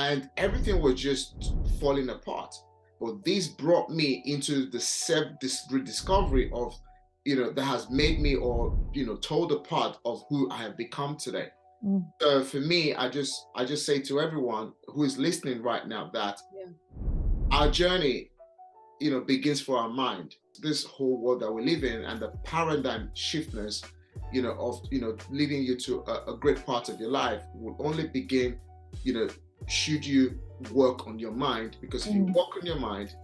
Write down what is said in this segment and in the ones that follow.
and everything was just falling apart. But this brought me into this rediscovery of, that has made me, or told a part of who I have become today. So for me, I just say to everyone who is listening right now that our journey, begins for our mind. This whole world that we live in and the paradigm shiftness, of leading you to a great part of your life will only begin, should you work on your mind, because if you work on your mind,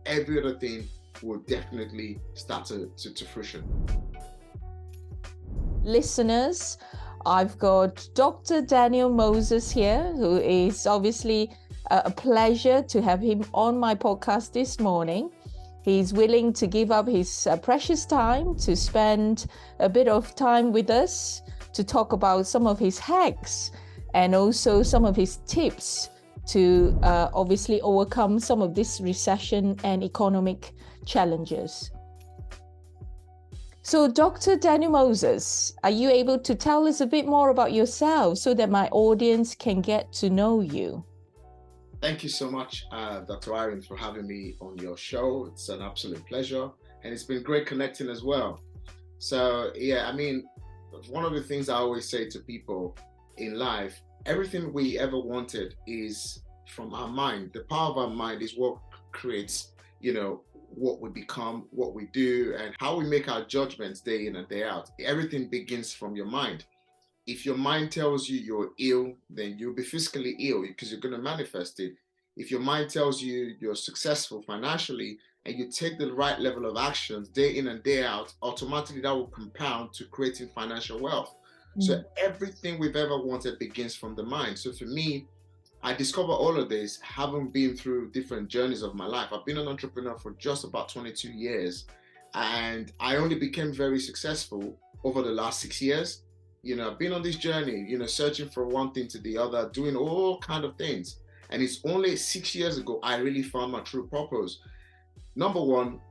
every other thing will definitely start to fruition. Listeners, I've got Dr. Daniel Moses here, who is obviously a pleasure to have him on my podcast this morning. He's willing to give up his precious time to spend a bit of time with us to talk about some of his hacks and also some of his tips to obviously overcome some of this recession and economic challenges. So, Dr. Daniel Moses, are you able to tell us a bit more about yourself so that my audience can get to know you? Thank you so much, Dr. Irene, for having me on your show. It's an absolute pleasure, and it's been great connecting as well. So, one of the things I always say to people in life, everything we ever wanted is from our mind. The power of our mind is what creates, what we become, what we do, and how we make our judgments day in and day out. Everything begins from your mind. If your mind tells you you're ill, then you'll be physically ill because you're going to manifest it. If your mind tells you you're successful financially and you take the right level of actions day in and day out, automatically that will compound to creating financial wealth. So everything we've ever wanted begins from the mind. So for me, I discovered all of this having been through different journeys of my life. I've been an entrepreneur for just about 22 years, and I only became very successful over the last 6 years. I've been on this journey, searching for one thing to the other, doing all kind of things. And it's only 6 years ago I really found my true purpose. Number one,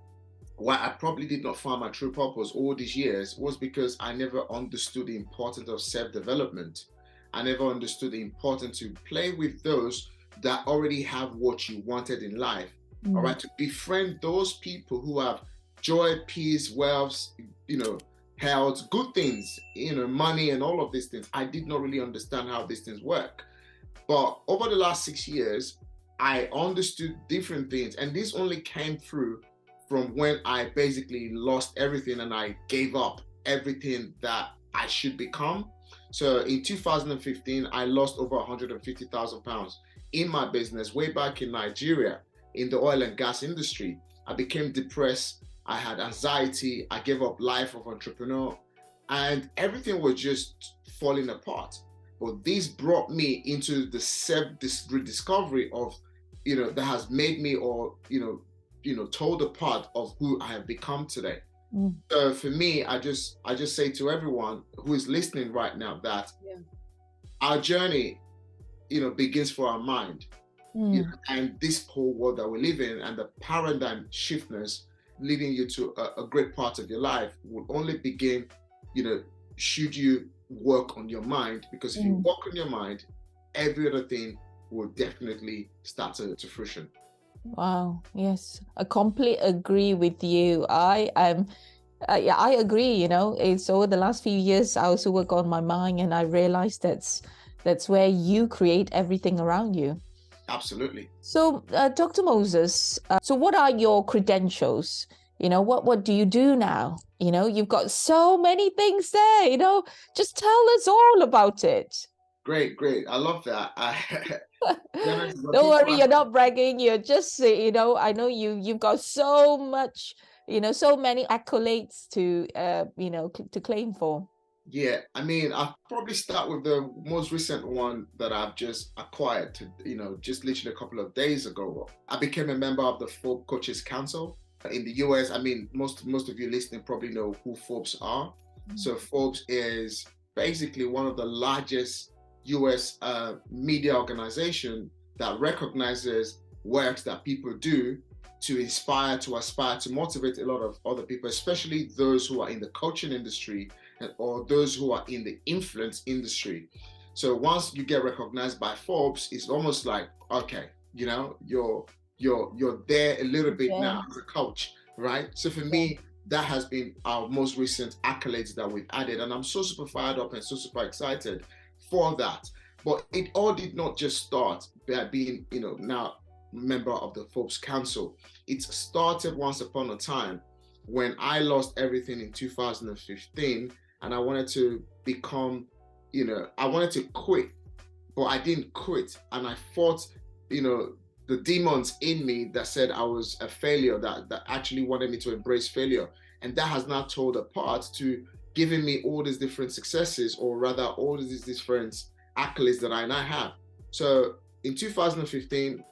why I probably did not find my true purpose all these years was because I never understood the importance of self-development. I never understood the importance to play with those that already have what you wanted in life. All right, to befriend those people who have joy, peace, wealth, health, good things, money and all of these things. I did not really understand how these things work. But over the last 6 years, I understood different things. And this only came through from when I basically lost everything and I gave up everything that I should become. So in 2015, I lost over 150,000 pounds in my business way back in Nigeria in the oil and gas industry. I became depressed. I had anxiety. I gave up life of entrepreneur, and everything was just falling apart. But this brought me into this rediscovery of, that has made me, or told a part of who I have become today. So for me, I just say to everyone who is listening right now that our journey, begins for our mind. And this whole world that we live in and the paradigm shiftness leading you to a great part of your life will only begin, should you work on your mind, because if you work on your mind, every other thing will definitely start to fruition. Wow. Yes, I completely agree with you. I agree. It's over the last few years, I also work on my mind, and I realized that's where you create everything around you. Absolutely. So, Dr. Moses, so what are your credentials? What do you do now? You've got so many things there, just tell us all about it. Great. I love that. Don't worry, you're not bragging. You're just, I know you've got so much, so many accolades to, to claim for. Yeah, I'll probably start with the most recent one that I've just acquired, just literally a couple of days ago. I became a member of the Forbes Coaches Council in the US. Most of you listening probably know who Forbes are. So Forbes is basically one of the largest US media organization that recognizes works that people do to inspire, to aspire, to motivate a lot of other people, especially those who are in the coaching industry or those who are in the influence industry. So once you get recognized by Forbes, it's almost like, okay, you're there a little bit now as a coach, right? So for me, that has been our most recent accolades that we've added, and I'm so super fired up and so super excited for that. But it all did not just start by being, now member of the Forbes Council. It started once upon a time when I lost everything in 2015, and I wanted to become, I wanted to quit, but I didn't quit, and I fought, the demons in me that said I was a failure, that actually wanted me to embrace failure. And that has now told a part to giving me all these different successes, or rather all these different accolades that I now have. So in 2015,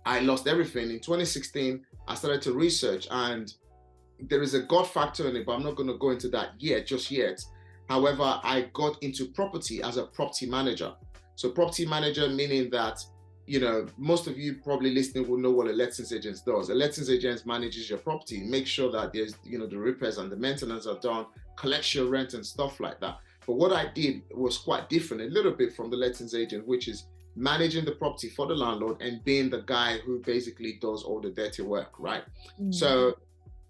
I lost everything. In 2016, I started to research, and there is a God factor in it, but I'm not going to go into that just yet. However, I got into property as a property manager. So property manager meaning that, most of you probably listening will know what a lettings agent does. A lettings agent manages your property, makes sure that there's, the repairs and the maintenance are done, collects your rent and stuff like that. But what I did was quite different, a little bit from the lettings agent, which is managing the property for the landlord and being the guy who basically does all the dirty work, right? Mm. So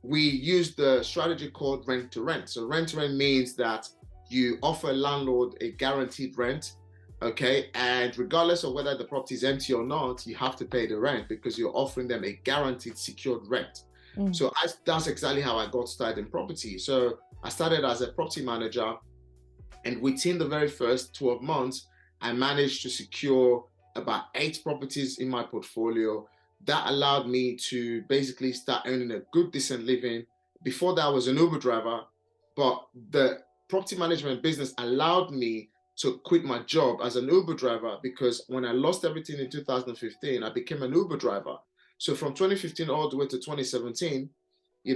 we use the strategy called rent to rent. So rent to rent means that you offer a landlord a guaranteed rent. Okay, and regardless of whether the property is empty or not, you have to pay the rent because you're offering them a guaranteed secured rent. Mm. So that's exactly how I got started in property. So I started as a property manager, and within the very first 12 months, I managed to secure about 8 properties in my portfolio. That allowed me to basically start earning a good, decent living. Before that, I was an Uber driver, but the property management business allowed me to quit my job as an Uber driver, because when I lost everything in 2015, I became an Uber driver. So from 2015 all the way to 2017,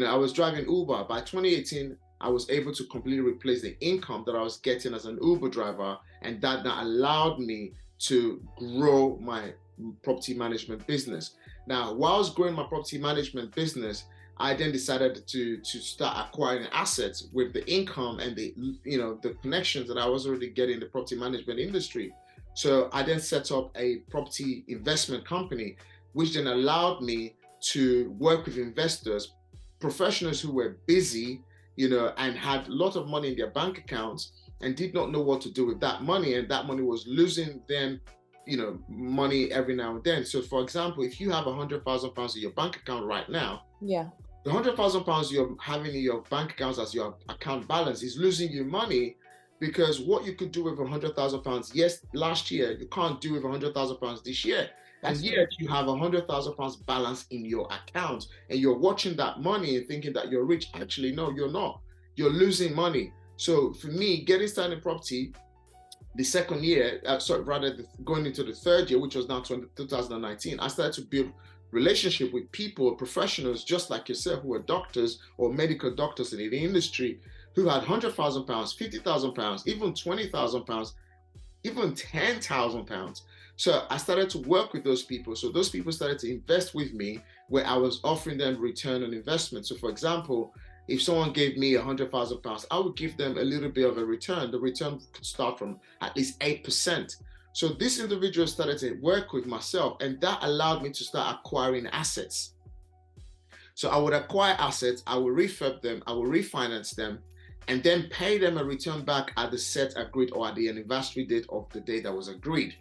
I was driving Uber. By 2018, I was able to completely replace the income that I was getting as an Uber driver, and that allowed me to grow my property management business. Now, while I was growing my property management business, I then decided to start acquiring assets with the income and the connections that I was already getting in the property management industry. So I then set up a property investment company, which then allowed me to work with investors, professionals who were busy, and had a lot of money in their bank accounts and did not know what to do with that money. And that money was losing them, money every now and then. So for example, if you have £100,000 in your bank account right now, the £100,000 you're having in your bank accounts as your account balance is losing you money, because what you could do with £100,000, last year, you can't do with £100,000 this year. And yet you have £100,000 balance in your account, and you're watching that money and thinking that you're rich. Actually, no, you're not. You're losing money. So for me, getting started in property, the second year, going into the third year, which was now 2019, I started to build relationship with people, professionals just like yourself, who are doctors or medical doctors in the industry, who had £100,000, £50,000, even £20,000, even £10,000. So I started to work with those people. So those people started to invest with me, where I was offering them return on investment. So for example, if someone gave me £100,000, I would give them a little bit of a return. The return could start from at least 8%. So this individual started to work with myself, and that allowed me to start acquiring assets. So I would acquire assets, I would refurb them, I would refinance them, and then pay them a return back at the set agreed, or at the anniversary date of the day that was agreed.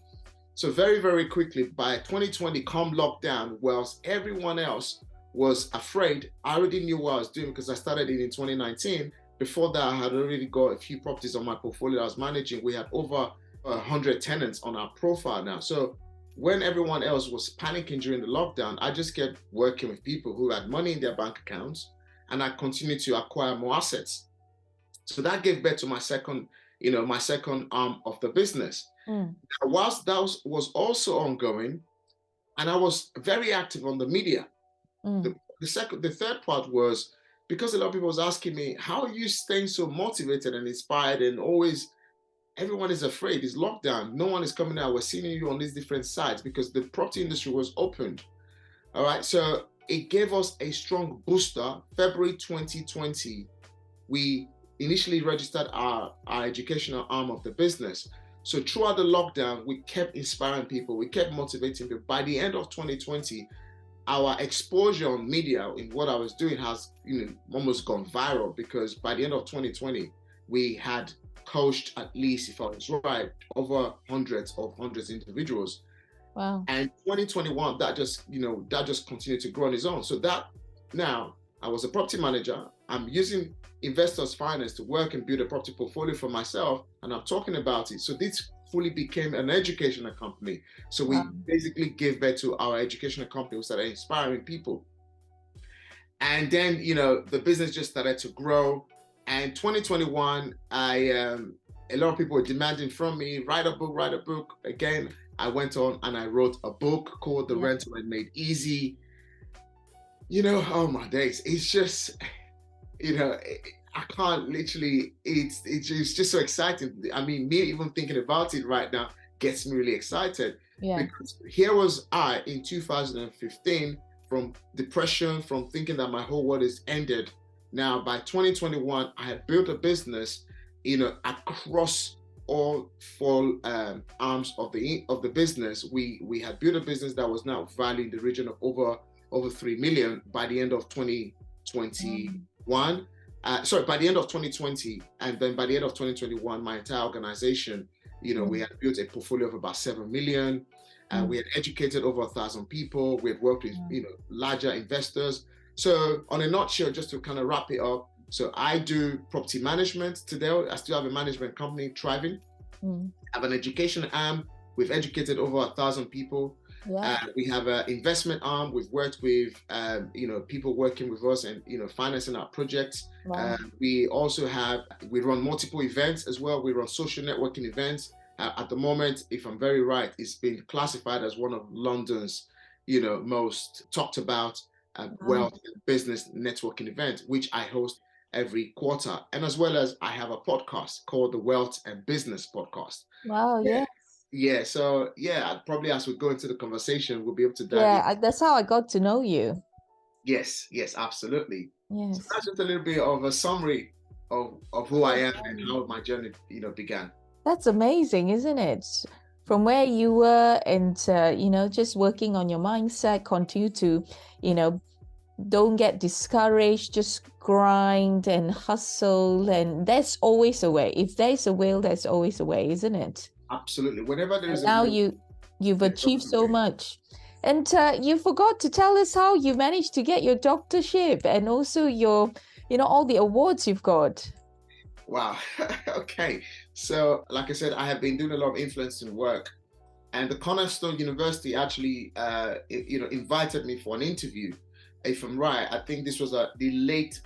So very, very quickly, by 2020, come lockdown, whilst everyone else was afraid, I already knew what I was doing, because I started it in 2019. Before that, I had already got a few properties on my portfolio I was managing. We had over 100 tenants on our profile now. So when everyone else was panicking during the lockdown, I just kept working with people who had money in their bank accounts, and I continued to acquire more assets. So that gave birth to my second arm of the business. Now, whilst that was also ongoing, and I was very active on the media. The third part was, because a lot of people was asking me, how are you staying so motivated and inspired, and always everyone is afraid, it's lockdown, no one is coming out, we're seeing you on these different sites, because the property industry was opened. All right, so it gave us a strong booster. February 2020, we initially registered our educational arm of the business. So throughout the lockdown, we kept inspiring people, we kept motivating people. By the end of 2020, our exposure on media in what I was doing has almost gone viral, because by the end of 2020, we had coached, at least, if I was right, over hundreds of individuals. Wow. And 2021, that just continued to grow on its own. So that now I was a property manager. I'm using investors finance to work and build a property portfolio for myself, and I'm talking about it. So this fully became an educational company. So we basically gave birth to our educational company. We started inspiring people. And then, the business just started to grow. And 2021, a lot of people were demanding from me, write a book. Again, I went on and I wrote a book called The Rental and Made Easy. Oh my days. It's just, I can't literally, it's just so exciting. I mean, me even thinking about it right now gets me really excited. Yeah. Because here was I in 2015, from depression, from thinking that my whole world is ended. Now, by 2021, I had built a business, across all four arms of the business. We had built a business that was now valued in the region of over 3 million by the end of 2021. By the end of 2020, and then by the end of 2021, my entire organization, we had built a portfolio of about 7 million. We had educated over 1,000 people. We had worked with, larger investors. So on a nutshell, just to kind of wrap it up, so I do property management today. I still have a management company, Thriving. I have an education arm. We've educated over 1,000 people. Yeah. We have an investment arm. We've worked with, people working with us and, financing our projects. Wow. We run multiple events as well. We run social networking events. At the moment, if I'm very right, it's been classified as one of London's, most talked about wealth and business networking events, which I host every quarter. And as well as I have a podcast called the Wealth and Business Podcast. Wow, yeah. Yeah, so probably as we go into the conversation, we'll be able to dive in. That's how I got to know you. Yes, absolutely. Yes. So that's just a little bit of a summary of who I am and how my journey, began. That's amazing, isn't it? From where you were and, just working on your mindset, continue to, don't get discouraged, just grind and hustle. And there's always a way. If there's a will, there's always a way, isn't it? Absolutely. Whenever there is a will. Now you've achieved so much. And you forgot to tell us how you managed to get your doctorship and also your, all the awards you've got. Wow. Okay. So, like I said, I have been doing a lot of influencing work, and the Cornerstone University actually, invited me for an interview. If I'm right, I think this was the late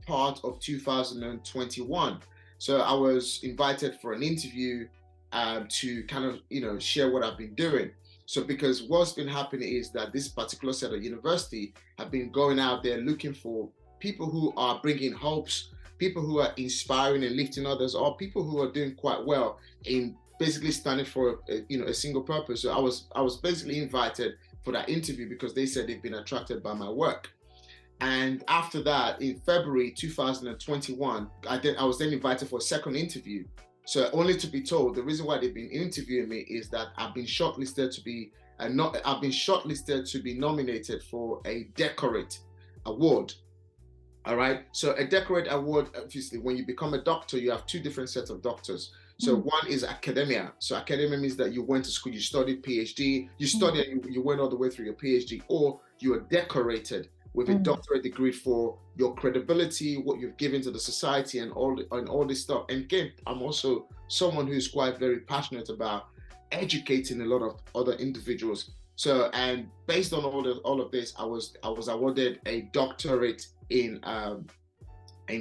part of 2021. So I was invited for an interview to kind of, share what I've been doing. So because what's been happening is that this particular set of university have been going out there looking for people who are bringing hopes, people who are inspiring and lifting others, or people who are doing quite well in basically standing for a single purpose. So I was basically invited for that interview because they said they've been attracted by my work. And after that, in February 2021, I was then invited for a second interview. So only to be told, the reason why they've been interviewing me is that I've been shortlisted to be nominated for a Decorate Award. All right. So a Decorate Award, obviously, when you become a doctor, you have two different sets of doctors. So one is academia. So academia means that you went to school, you studied PhD, you studied, you went all the way through your PhD, or you are decorated with a doctorate degree for your credibility, what you've given to the society, and all this stuff. And again, I'm also someone who's quite very passionate about educating a lot of other individuals. So, and based on all of this, I was awarded a doctorate in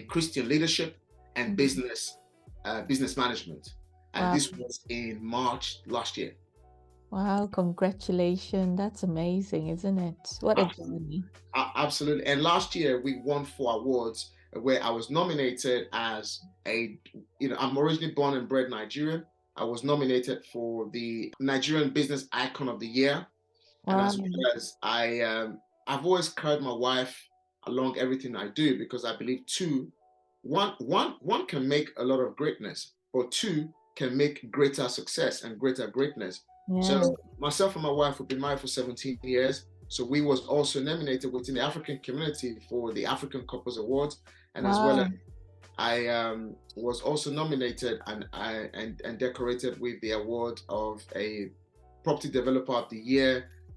Christian leadership and business management, and this was in March last year. Wow, congratulations. That's amazing, isn't it? What a journey. Absolutely. And last year we won 4 awards where I was nominated as I'm originally born and bred Nigerian. I was nominated for the Nigerian Business Icon of the Year. Wow. And as well as I've always carried my wife along everything I do, because I believe one can make a lot of greatness, but 2 can make greater success and greater greatness. Yeah. So myself and my wife, we've been married for 17 years. So we was also nominated within the African community for the African Couples Awards, and as well as I was also nominated and decorated with the award of a Property Developer of the Year,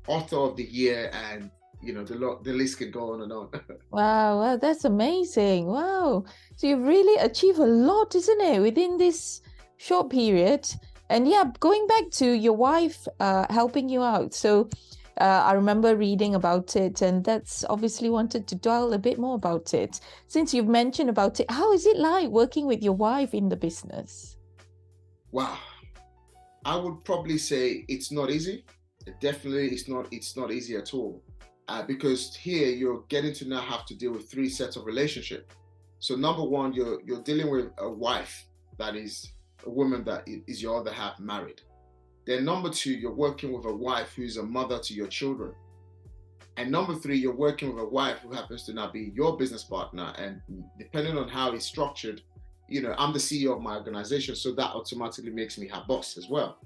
Author of the Year, and the list can go on and on. Wow, that's amazing. Wow. So you've really achieved a lot, isn't it, within this short period? And yeah, going back to your wife helping you out. So I remember reading about it, and that's obviously wanted to dwell a bit more about it. Since you've mentioned about it, how is it like working with your wife in the business? Wow. I would probably say it's not easy. Definitely, it's not easy at all. Because here you're getting to now have to deal with 3 sets of relationship. So number one, you're dealing with a wife that is a woman that is your other half married. Then number 2, you're working with a wife who's a mother to your children. And number 3, you're working with a wife who happens to now be your business partner. And depending on how it's structured, I'm the CEO of my organization, so that automatically makes me her boss as well,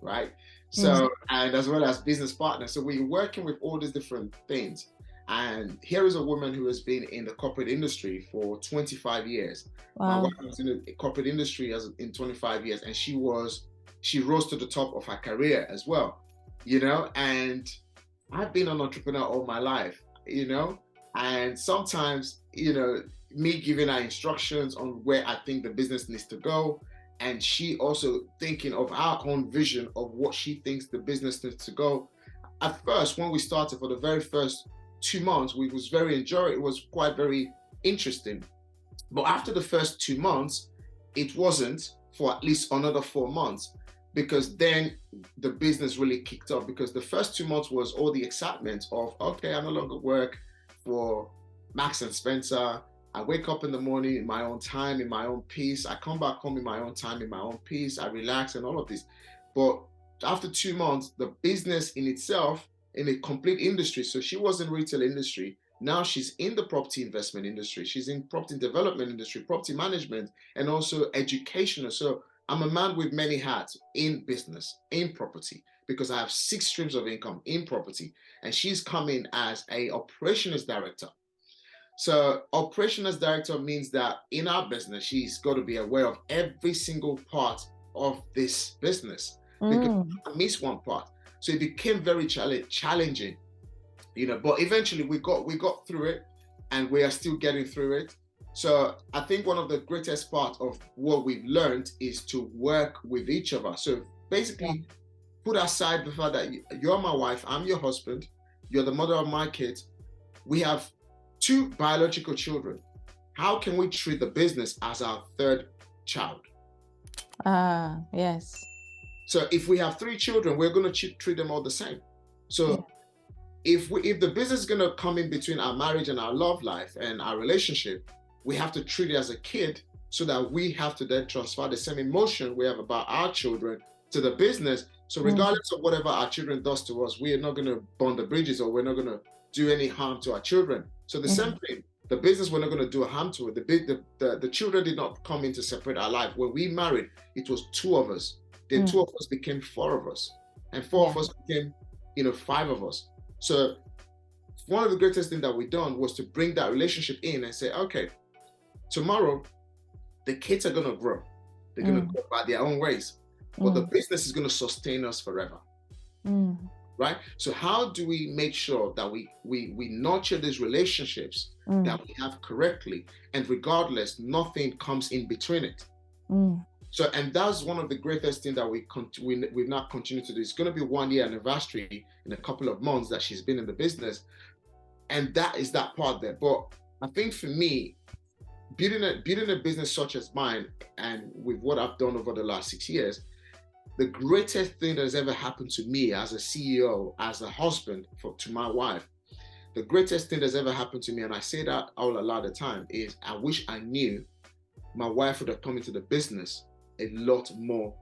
right? So, and as well as business partner. So we're working with all these different things. And here is a woman who has been in the corporate industry for 25 years. Wow. My wife was in the corporate industry in 25 years, and she rose to the top of her career as well, and I've been an entrepreneur all my life, and sometimes, me giving her instructions on where I think the business needs to go, and she also thinking of our own vision of what she thinks the business needs to go. At first, when we started, for the very first 2 months, it was quite very interesting. But after the first 2 months, it wasn't for at least another 4 months, because then the business really kicked off. Because the first 2 months was all the excitement of, okay, I no longer work for Marks and Spencer. I wake up in the morning in my own time, in my own peace. I come back home in my own time, in my own peace. I relax and all of this. But after 2 months, the business in itself, in a complete industry, so she was in retail industry. Now she's in the property investment industry. She's in property development industry, property management, and also educational. So I'm a man with many hats in business, in property, because I have 6 streams of income in property. And she's coming as a operations director. So operations director means that in our business, she's got to be aware of every single part of this business, because I missed one part. So it became very challenging, but eventually we got through it, and we are still getting through it. So I think one of the greatest part of what we've learned is to work with each other. So basically, put aside the fact that you're my wife, I'm your husband, you're the mother of my kids. We have 2 biological children. How can we treat the business as our 3rd child? Yes. So if we have 3 children, we're going to treat them all the same. So if the business is going to come in between our marriage and our love life and our relationship, we have to treat it as a kid, so that we have to then transfer the same emotion we have about our children to the business. So regardless of whatever our children does to us, we are not going to burn the bridges, or we're not going to do any harm to our children. So the same thing, the business, we're not going to do a harm to it. The children did not come in to separate our life. When we married, it was 2 of us. Then 2 of us became 4 of us, and 4 of us became, 5 of us. So one of the greatest things that we done was to bring that relationship in and say, okay, tomorrow the kids are going to grow. They're going to go by their own ways, but the business is going to sustain us forever. Right? So how do we make sure that we nurture these relationships that we have correctly, and regardless, nothing comes in between it? So, and that's one of the greatest things that we've now continued to do. It's going to be 1 year anniversary in a couple of months that she's been in the business, and that is that part there. But I think for me, building a business such as mine, and with what I've done over the last 6 years, the greatest thing that has ever happened to me as a CEO, as a husband to my wife, the greatest thing that's ever happened to me, and I say that all a lot of the time, is I wish I knew my wife would have come into the business a lot more,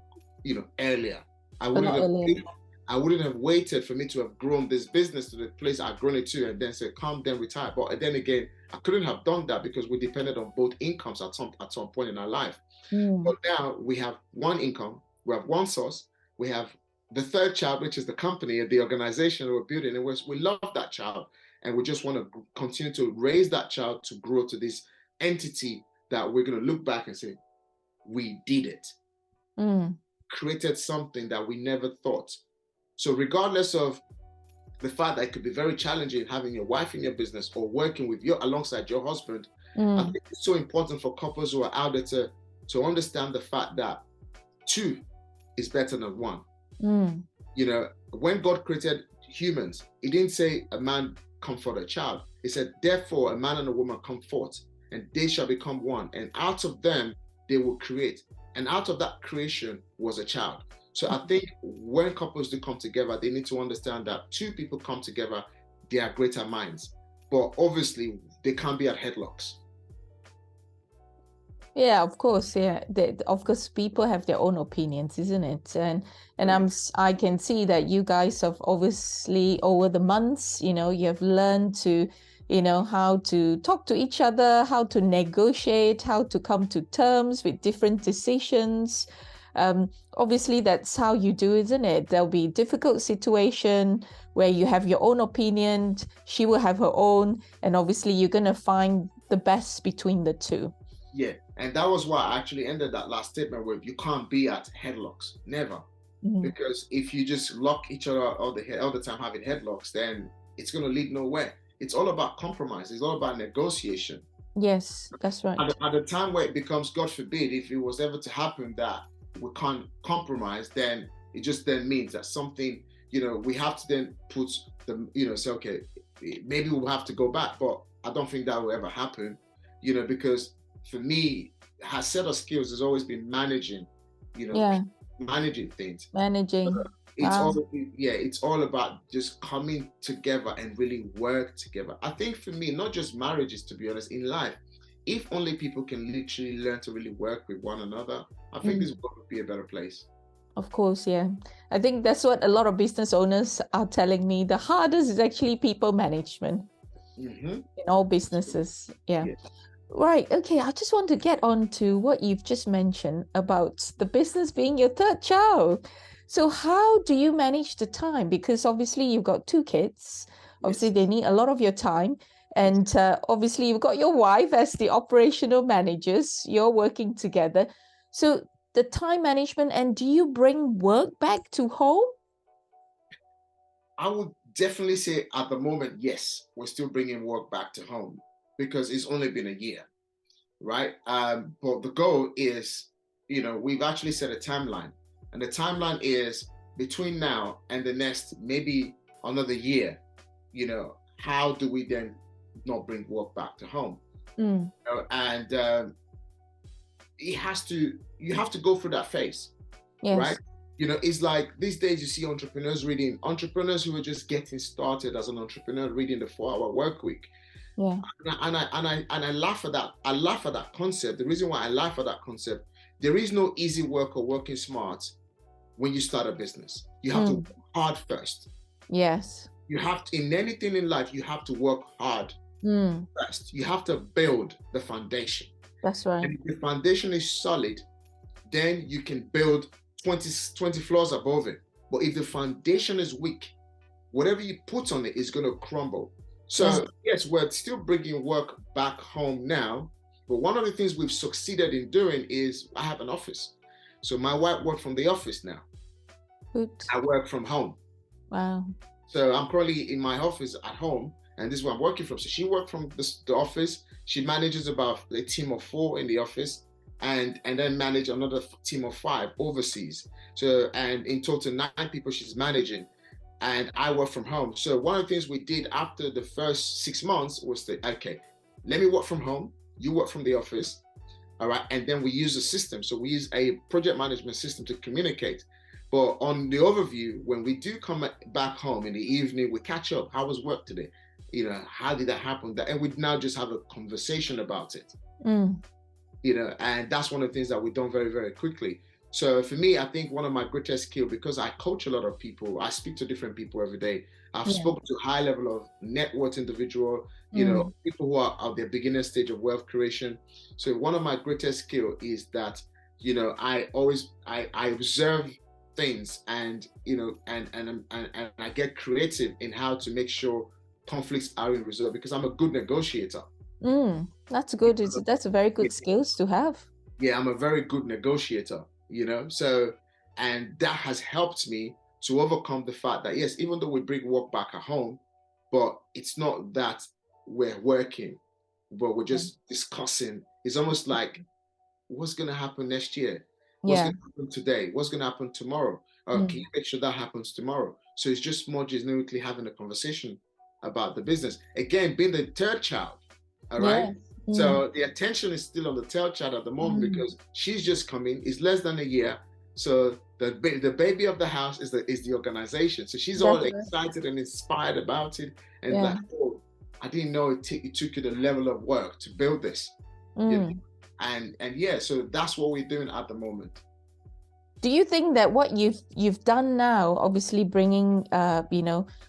earlier. I I wouldn't have waited for me to have grown this business to the place I've grown it to and then say, come, then retire. But then again, I couldn't have done that because we depended on both incomes at some point in our life. But now we have one income, we have one source, we have the third child, which is the company, the organization we're building, and we love that child. And we just want to continue to raise that child to grow to this entity that we're going to look back and say, we did it. Created something that we never thought. So regardless of the fact that it could be very challenging having your wife in your business or working with alongside your husband, I think it's so important for couples who are out there to understand the fact that two is better than one. You know, when God created humans, he didn't say a man comfort a child. He said, therefore, a man and a woman come forth, and they shall become one. And out of them, they will create. And out of that creation was a child. So I think when couples do come together, they need to understand that two people come together, they are greater minds. But obviously, they can't be at headlocks. Yeah, of course. Yeah, of course, people have their own opinions, isn't it? And I can see that you guys have obviously over the months, you know, you have learned to, you know, how to talk to each other, how to negotiate, how to come to terms with different decisions. Obviously, that's how you do, isn't it? There'll be difficult situation where you have your own opinion, she will have her own, and obviously you're going to find the best between the two. Yeah, and that was why I actually ended that last statement with you can't be at headlocks, never. Because if you just lock each other all the time having headlocks, then it's going to lead nowhere. It's all about compromise. It's all about negotiation. Yes, that's right. At the time where it becomes, God forbid, if it was ever to happen that we can't compromise, then it just then means that something, you know, we have to then put the, you know, say, okay, maybe we'll have to go back, but I don't think that will ever happen, you know, because for me, her set of skills has always been managing, you know, managing things. It's all about just coming together and really work together. I think for me, not just marriages, to be honest, in life, if only people can literally learn to really work with one another, I think this world would be a better place. Of course, yeah. I think that's what a lot of business owners are telling me. The hardest is actually people management in all businesses. Yeah. Yes. Right. Okay. I just want to get on to what you've just mentioned about the business being your third child. So how do you manage the time? Because obviously you've got two kids. Obviously they need a lot of your time. And obviously you've got your wife as the operational managers. You're working together. So the time management, and do you bring work back to home? I would definitely say at the moment, yes, we're still bringing work back to home, because it's only been a year, right? But the goal is, you know, we've actually set a timeline, and the timeline is between now and the next maybe another year. You know, how do we then not bring work back to home? You know, and you have to go through that phase, right? You know, it's like these days you see entrepreneurs who are just getting started as an entrepreneur reading the 4-hour work week. Yeah. And I laugh at that. I laugh at that concept. The reason why I laugh at that concept, there is no easy work or working smart when you start a business. You have to work hard first. Yes. You have to, in anything in life, you have to work hard first. You have to build the foundation. That's right. And if the foundation is solid, then you can build 20 floors above it. But if the foundation is weak, whatever you put on it is going to crumble. So yes, we're still bringing work back home now, but one of the things we've succeeded in doing is I have an office. So my wife works from the office now. Good. I work from home. Wow. So I'm currently in my office at home, and this is where I'm working from. So she works from the office. She manages about a team of 4 in the office, and then manage another team of 5 overseas. So, and in total 9 people she's managing. And I work from home. So one of the things we did after the first 6 months was to, okay, let me work from home, you work from the office, all right? And then we use a system. So we use a project management system to communicate. But on the overview, when we do come back home in the evening, we catch up. How was work today? You know, how did that happen? And we now just have a conversation about it. You know, and that's one of the things that we've done very, very quickly. So for me, I think one of my greatest skills, because I coach a lot of people, I speak to different people every day. I've Yeah. spoken to high level of net worth individual, people who are at their beginner stage of wealth creation. So one of my greatest skill is that, I always I observe things, and I get creative in how to make sure conflicts are in resolved, because I'm a good negotiator. That's good. That's a very good skills to have. Yeah, I'm a very good negotiator, so, and that has helped me to overcome the fact that, yes, even though we bring work back at home, but it's not that we're working, but we're just discussing. It's almost like, what's going to happen next year? What's going to happen today? What's going to happen tomorrow? Can you make sure that happens tomorrow? So it's just more generically having a conversation about the business. Again, being the third child, all right? So the attention is still on the third child at the moment, because she's just coming. It's less than a year. So the baby of the house is the organization. So she's all excited and inspired about it. And like, oh, I didn't know it took you the level of work to build this. And yeah, so that's what we're doing at the moment. Do you think that what you've done now, obviously bringing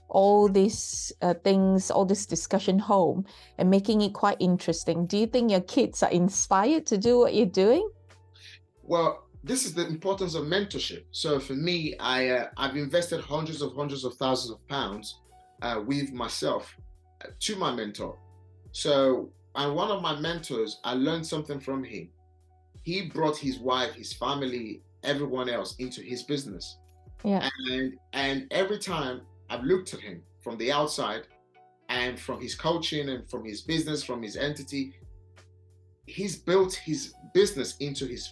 all these things, all this discussion home and making it quite interesting, do you think your kids are inspired to do what you're doing? Well, this is the importance of mentorship. So for me, I've invested hundreds of thousands of pounds with myself to my mentor. So, and one of my mentors, I learned something from him. He brought his wife, his family, everyone else into his business. And every time I've looked at him from the outside, and from his coaching and from his business, from his entity, he's built his business into his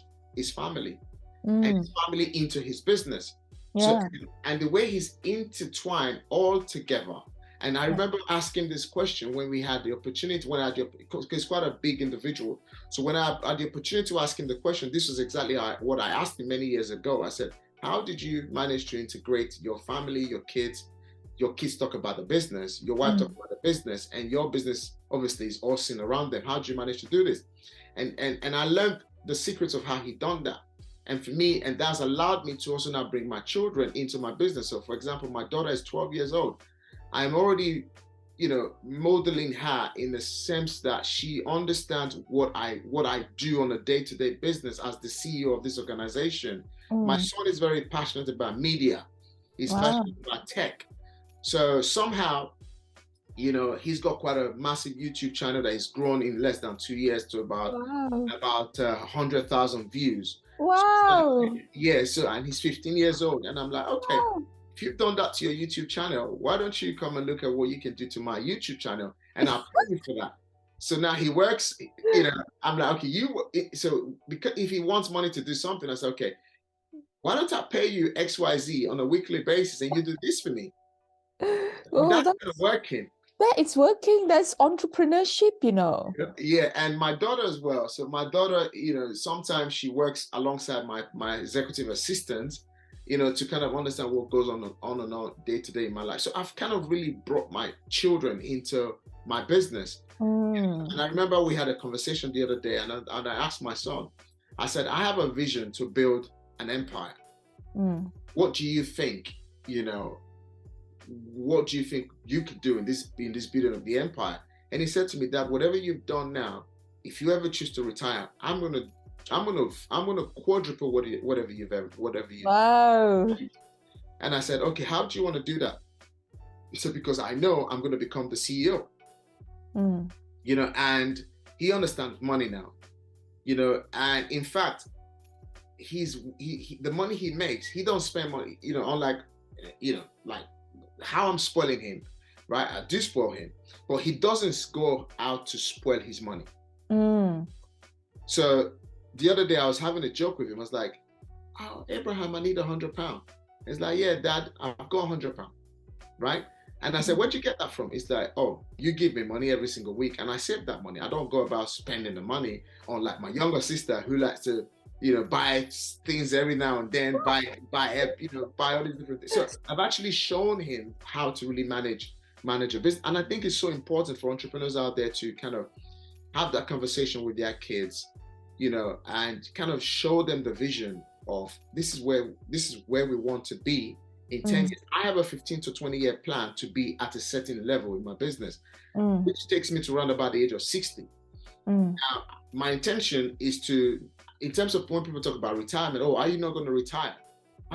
family, and his family into his business. So, and the way he's intertwined all together. And I remember asking this question when we had the opportunity, because he's quite a big individual. So when I had the opportunity to ask him the question, this was exactly what I asked him many years ago. I said, how did you manage to integrate your family, your kids? Your kids talk about the business, your wife talk about the business, and your business obviously is all seen around them. How did you manage to do this? And I learned the secrets of how he done that. And for me, and that's allowed me to also now bring my children into my business. So for example, my daughter is 12 years old. I'm already, modeling her in the sense that she understands what I do on a day-to-day business as the CEO of this organization. My son is very passionate about media. He's passionate about tech. So somehow, he's got quite a massive YouTube channel that has grown in less than 2 years to about 100,000 views. Wow. So and he's 15 years old. And I'm like, okay. If you've done that to your YouTube channel, why don't you come and look at what you can do to my YouTube channel? And I'll pay you for that. So now he works, I'm like, okay, so because if he wants money to do something, I said, okay, why don't I pay you XYZ on a weekly basis and you do this for me? That's kind of working. Yeah, it's working. That's entrepreneurship, Yeah, and my daughter as well. So my daughter, sometimes she works alongside my executive assistant, to kind of understand what goes on and on day to day in my life. So I've kind of really brought my children into my business. And I remember we had a conversation the other day, and I asked my son, I said, I have a vision to build an empire. What do you think, what do you think you could do in this building of the empire? And he said to me, Dad, whatever you've done now, if you ever choose to retire, I'm gonna quadruple whatever you've. Wow. And I said, okay, how do you want to do that? He said, because I know I'm going to become the CEO. And he understands money now. And in fact, the money he makes, he don't spend money, unlike, like how I'm spoiling him, right? I do spoil him, but he doesn't go out to spoil his money. So the other day I was having a joke with him. I was like, oh, Abraham, I need £100. It's like, yeah, Dad, I've got £100, right? And I said, where'd you get that from? It's like, oh, you give me money every single week and I save that money. I don't go about spending the money on like my younger sister who likes to, buy things every now and then, buy all these different things. So I've actually shown him how to really manage a business. And I think it's so important for entrepreneurs out there to kind of have that conversation with their kids, and kind of show them the vision of this is where we want to be in 10 years. I have a 15 to 20-year plan to be at a certain level in my business, which takes me to around about the age of 60. Now, my intention is to, in terms of when people talk about retirement, are you not going to retire?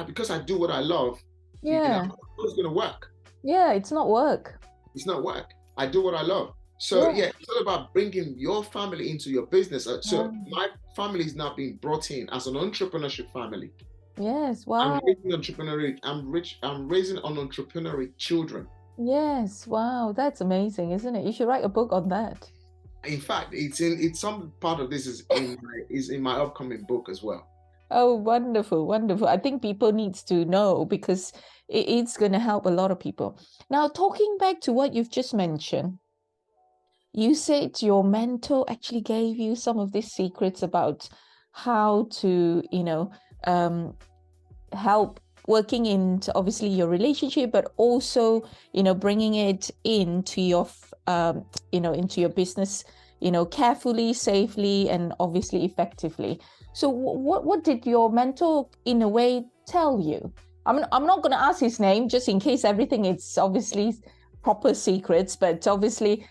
Because I do what I love, it's going to work. Yeah, it's not work. It's not work. I do what I love. So it's all about bringing your family into your business. So my family is now being brought in as an entrepreneurship family. Yes, wow. I'm raising entrepreneurial children. Yes, wow, that's amazing, isn't it? You should write a book on that. In fact, it's some part of this is in my upcoming book as well. Oh, wonderful, wonderful. I think people needs to know because it's going to help a lot of people. Now, talking back to what you've just mentioned, you said your mentor actually gave you some of these secrets about how to, help working in obviously your relationship, but also, bringing it into your, into your business, carefully, safely, and obviously effectively. So what did your mentor in a way tell you? I'm not going to ask his name just in case everything is obviously proper secrets, but obviously,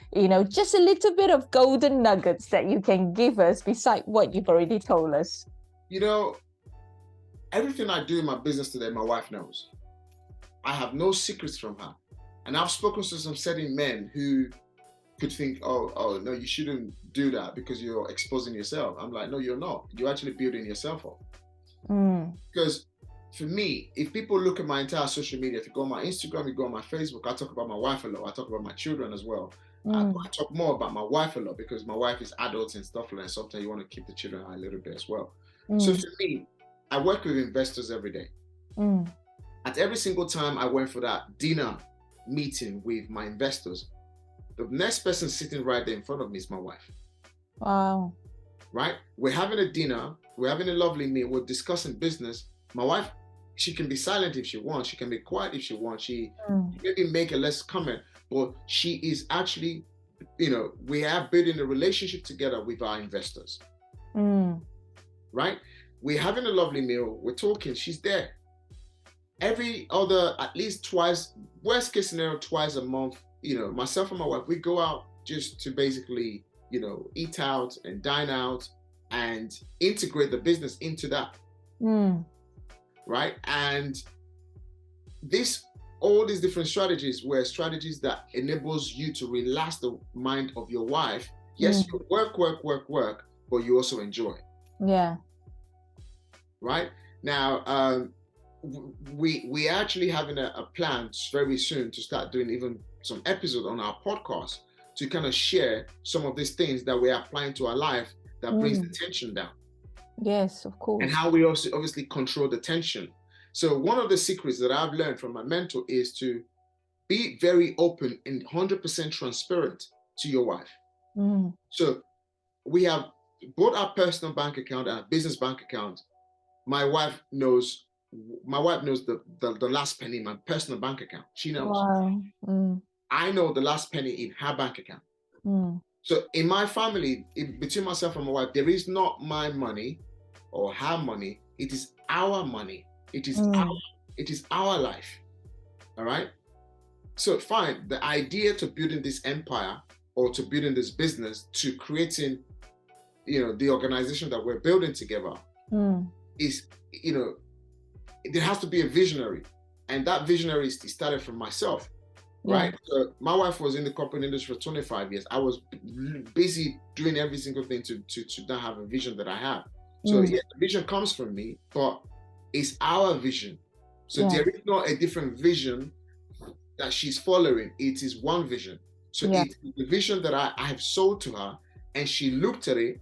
just a little bit of golden nuggets that you can give us beside what you've already told us. Everything I do in my business today, my wife knows. I have no secrets from her. And I've spoken to some certain men who could think, oh, no, you shouldn't do that because you're exposing yourself. I'm like, no, you're not. You're actually building yourself up. Because for me, if people look at my entire social media, if you go on my Instagram, you go on my Facebook, I talk about my wife a lot. I talk about my children as well. I talk more about my wife a lot because my wife is adult and stuff like that. Sometimes you want to keep the children out a little bit as well. So for me, I work with investors every day. At every single time I went for that dinner meeting with my investors, the next person sitting right there in front of me is my wife. Wow. Right? We're having a dinner. We're having a lovely meal. We're discussing business. My wife, she can be silent if she wants. She can be quiet if she wants. She maybe make a less comment, but she is actually, we are building a relationship together with our investors. Right? We're having a lovely meal. We're talking. She's there. Every other, at least twice, worst case scenario, twice a month, myself and my wife, we go out just to basically, eat out and dine out and integrate the business into that. Right? And all these different strategies were strategies that enables you to relax the mind of your wife. Yes, you work, but you also enjoy. Yeah. Right? Now, we actually having a plan very soon to start doing even some episodes on our podcast to kind of share some of these things that we're applying to our life that brings the tension down. Yes, of course. And how we also obviously control the tension. So one of the secrets that I've learned from my mentor is to be very open and 100% transparent to your wife. So we have both our personal bank account and our business bank account. My wife knows the last penny in my personal bank account. She knows. Wow. I know the last penny in her bank account. So in my family, between myself and my wife, there is not my money or her money. It is our money. It is our life. All right. So fine. The idea to building this empire or to building this business to creating, the organization that we're building together is, there has to be a visionary, and that visionary started from myself. Right. So my wife was in the corporate industry for 25 years. I was busy doing every single thing to not have a vision that I have. So the vision comes from me, but it's our vision. So there is not a different vision that she's following. It is one vision. So it's the vision that I have sold to her, and she looked at it,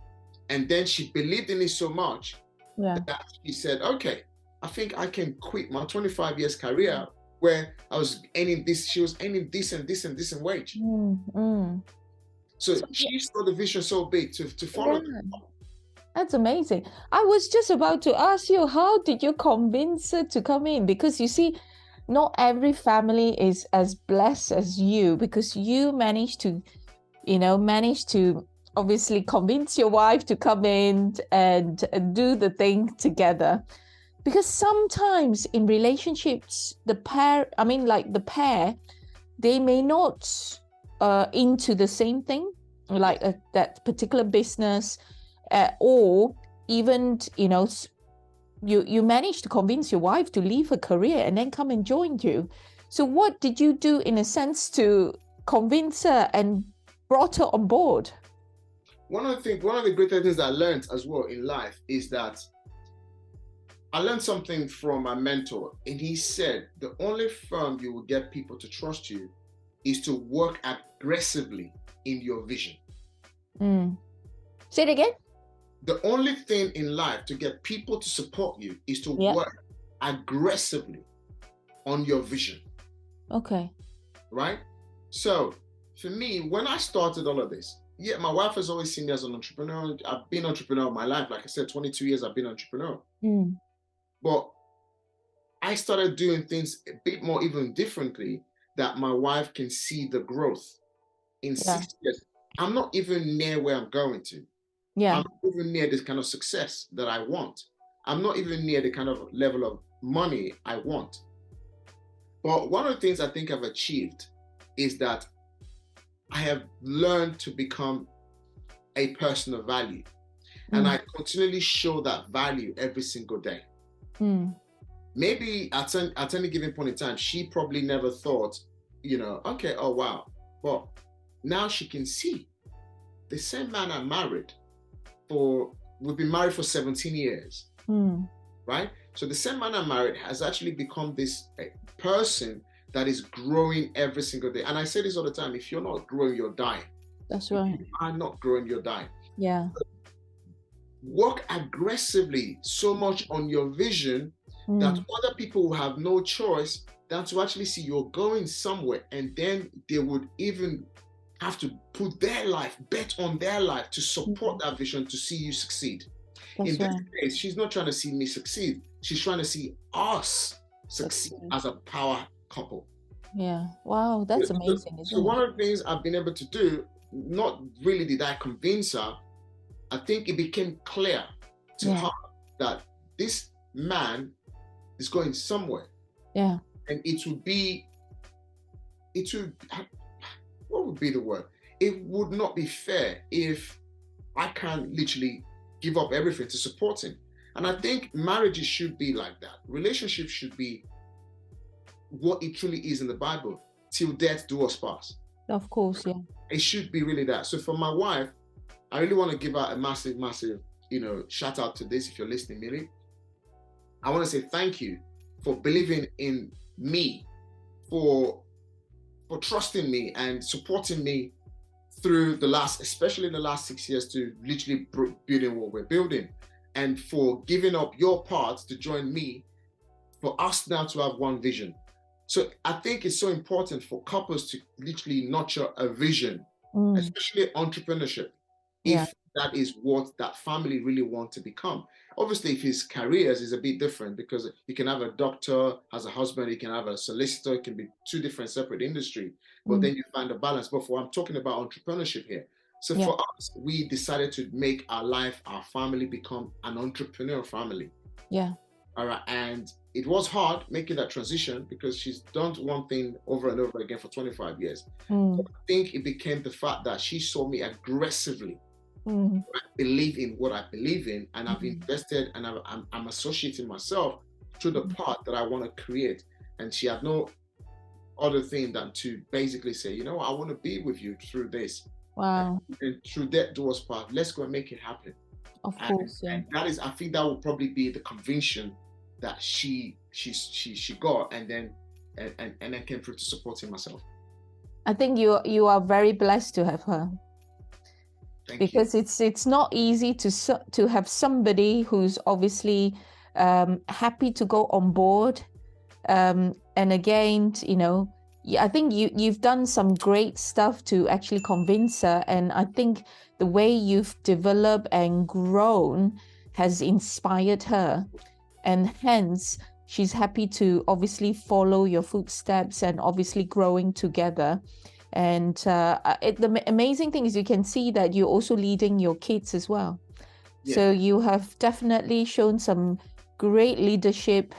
and then she believed in it so much that she said, okay, I think I can quit my 25 years career where I was earning this, she was earning this and this and this in wage. So she saw the vision so big to follow them. That's amazing. I was just about to ask you, how did you convince her to come in? Because you see, not every family is as blessed as you, because you managed to obviously convince your wife to come in and do the thing together. Because sometimes in relationships, the pair, they may not into the same thing, like that particular business, or even, you managed to convince your wife to leave her career and then come and join you. So what did you do, in a sense, to convince her and brought her on board? One of the greatest things I learned as well in life is that I learned something from my mentor, and he said the only firm you will get people to trust you is to work aggressively in your vision. Say it again. The only thing in life to get people to support you is to work aggressively on your vision. Okay. Right? So for me, when I started all of this, my wife has always seen me as an entrepreneur. I've been an entrepreneur my life. Like I said, 22 years I've been an entrepreneur. But I started doing things a bit more even differently, that my wife can see the growth. In 6 years, I'm not even near where I'm going to. I'm not even near this kind of success that I want. I'm not even near the kind of level of money I want. But one of the things I think I've achieved is that I have learned to become a person of value. And I continually show that value every single day. Maybe at any given point in time, she probably never thought, okay, oh wow. But now she can see the same man I married we've been married for 17 years, right? So the same man I married has actually become this person that is growing every single day. And I say this all the time, if you're not growing, you're dying. That's right. If you are not growing, you're dying. Yeah. Work aggressively so much on your vision that other people will have no choice than to actually see you're going somewhere, and then they would even have to put their life, bet on their life to support that vision, to see you succeed. In this case, she's not trying to see me succeed. She's trying to see us succeed as a power couple. Yeah. Wow, that's amazing. So one of the things I've been able to do, not really did I convince her, I think it became clear to her that this man is going somewhere. Yeah. And what would be the word? It would not be fair if I can't literally give up everything to support him. And I think marriages should be like that. Relationships should be what it truly is in the Bible. Till death do us part. Of course, yeah. It should be really that. So for my wife, I really want to give her a massive, shout out to this if you're listening, Millie. I want to say thank you for believing in me, for trusting me and supporting me through especially the last 6 years, to literally building what we're building, and for giving up your part to join me, for us now to have one vision. So I think it's so important for couples to literally nurture a vision, especially entrepreneurship, if that is what that family really want to become. Obviously, if his careers is a bit different, because you can have a doctor as a husband, you can have a solicitor, it can be two different separate industries, but then you find a balance. But I'm talking about entrepreneurship here. So for us, we decided to make our life, our family, become an entrepreneurial family. Yeah. All right. And it was hard making that transition, because she's done one thing over and over again for 25 years. But I think it became the fact that she saw me aggressively. I believe in what I believe in, and I've invested, and I'm associating myself to the part that I want to create. And she had no other thing than to basically say, I want to be with you through this. Wow. And through that door's path, let's go and make it happen. Of course, yeah. And that is, I think that will probably be the conviction that she got, and then came through to supporting myself. I think you are very blessed to have her. Because it's not easy to have somebody who's obviously happy to go on board, and again, I think you've done some great stuff to actually convince her, and I think the way you've developed and grown has inspired her, and hence she's happy to obviously follow your footsteps and obviously growing together. And the amazing thing is you can see that you're also leading your kids as well. So you have definitely shown some great leadership,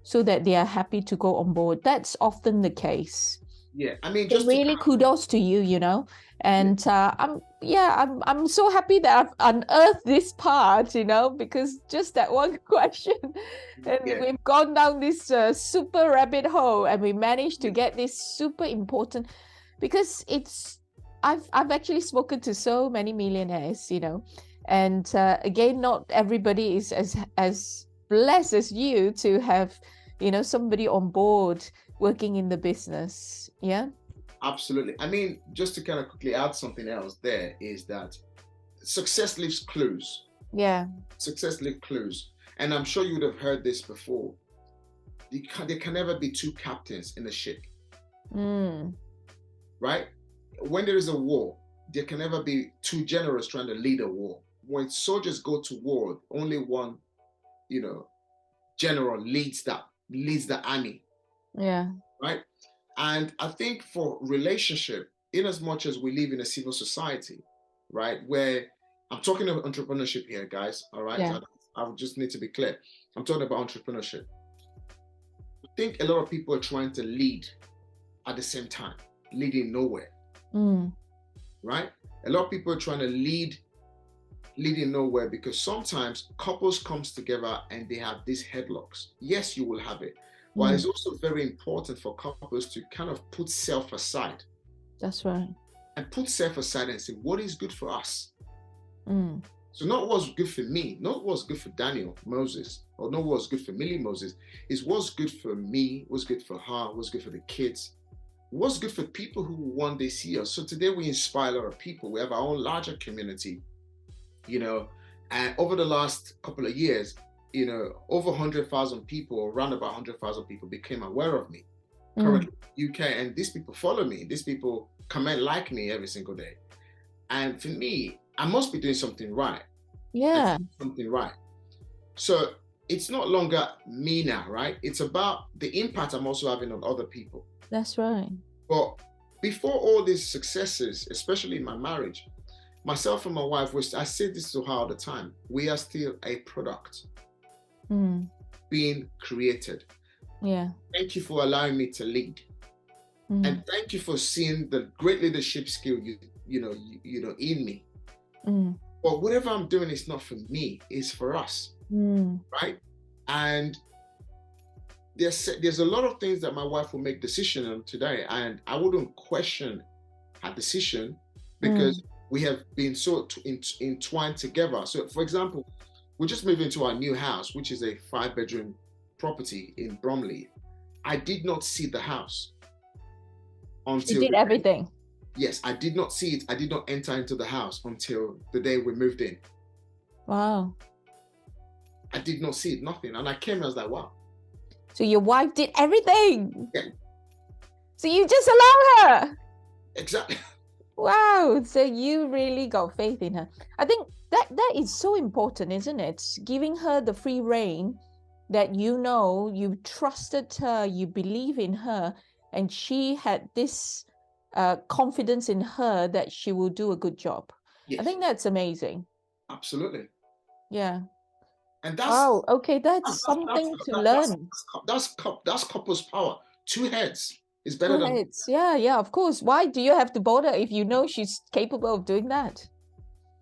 so that they are happy to go on board. That's often the case. Yeah, I mean, So just really kudos to you, you know. And I'm so happy that I've unearthed this part, you know, because just that one question, and we've gone down this super rabbit hole, and we managed to get this super important, because I've actually spoken to so many millionaires, you know, and again, not everybody is as blessed as you to have, you know, somebody on board working in the business. Yeah. Absolutely. I mean, just to kind of quickly add something else, there is that success leaves clues. Yeah. Success leaves clues. And I'm sure you would have heard this before. There can never be two captains in a ship. Right? When there is a war, there can never be two generals trying to lead a war. When soldiers go to war, only one, you know, general leads the army. Yeah. Right? And I think for relationship, in as much as we live in a civil society, right, where I'm talking about entrepreneurship here, guys, all right? Yeah. I just need to be clear. I'm talking about entrepreneurship. I think a lot of people are trying to lead at the same time, leading nowhere, right? A lot of people are trying to leading nowhere, because sometimes couples comes together and they have these headlocks. Yes, you will have it. Well, it's also very important for couples to kind of put self aside. That's right. And put self aside and say, what is good for us? So not what's good for me, not what's good for Daniel Moses, or not what's good for Millie Moses, is what's good for me, what's good for her, what's good for the kids, what's good for people who one day see us. So today we inspire a lot of people. We have our own larger community, you know, and over the last couple of years, you know, over 100,000 people, or around about 100,000 people became aware of me currently in the UK. And these people follow me. These people comment, like me every single day. And for me, I must be doing something right. Yeah. Something right. So it's no longer me now, right? It's about the impact I'm also having on other people. That's right. But before all these successes, especially in my marriage, myself and my wife, I say this to her all the time, we are still a product being created. Yeah. Thank you for allowing me to lead. And thank you for seeing the great leadership skill you know in me. But whatever I'm doing is not for me, it's for us. Right? And there's a lot of things that my wife will make decision on today, and I wouldn't question her decision, because we have been so entwined together. So for example, we just moved into our new house, which is a 5-bedroom property in Bromley. I did not see the house until you did everything. Yes, I did not see it. I did not enter into the house until the day we moved in. Wow. I did not see it, nothing. And I came and I was like, wow. So your wife did everything. Yeah. So you just allow her. Exactly. Wow. So you really got faith in her. I think that is so important, isn't it? Giving her the free rein, that you know, you trusted her, you believe in her, and she had this confidence in her that she will do a good job. Yes. I think that's amazing. Absolutely. Yeah. And that's okay. That's something to learn. That's couples power. 2 heads is better than 2 heads. Yeah, of course. Why do you have to bother if you know she's capable of doing that?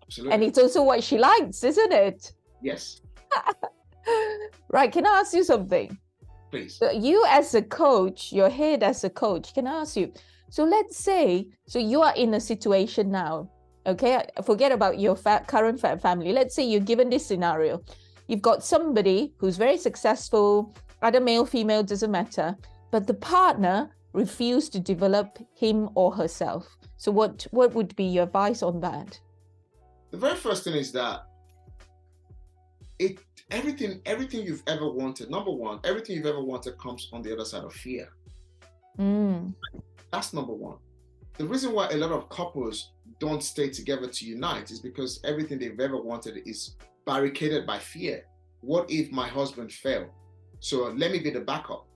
Absolutely. And it's also what she likes, isn't it? Yes. Right. Can I ask you something? Please. So you as a coach, your head as a coach, can I ask you? So let's say, so you are in a situation now, okay? Forget about your current family. Let's say you're given this scenario. You've got somebody who's very successful, either male, female, doesn't matter, but the partner refused to develop him or herself. So what would be your advice on that? The very first thing is that everything you've ever wanted, number one, everything you've ever wanted comes on the other side of fear. That's number one. The reason why a lot of couples don't stay together to unite is because everything they've ever wanted is barricaded by fear. What if my husband failed? So let me be the backup.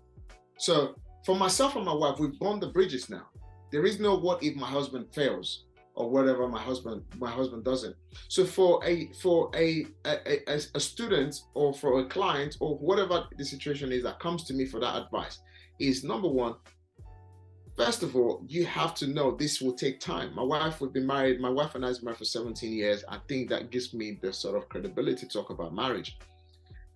So for myself and my wife, we've burned the bridges now. There is no what if my husband fails. or whatever my husband doesn't. So for a student or for a client or whatever the situation is that comes to me for that advice is, number one, first of all, you have to know this will take time. My wife and I have been married for 17 years. I think that gives me the sort of credibility to talk about marriage.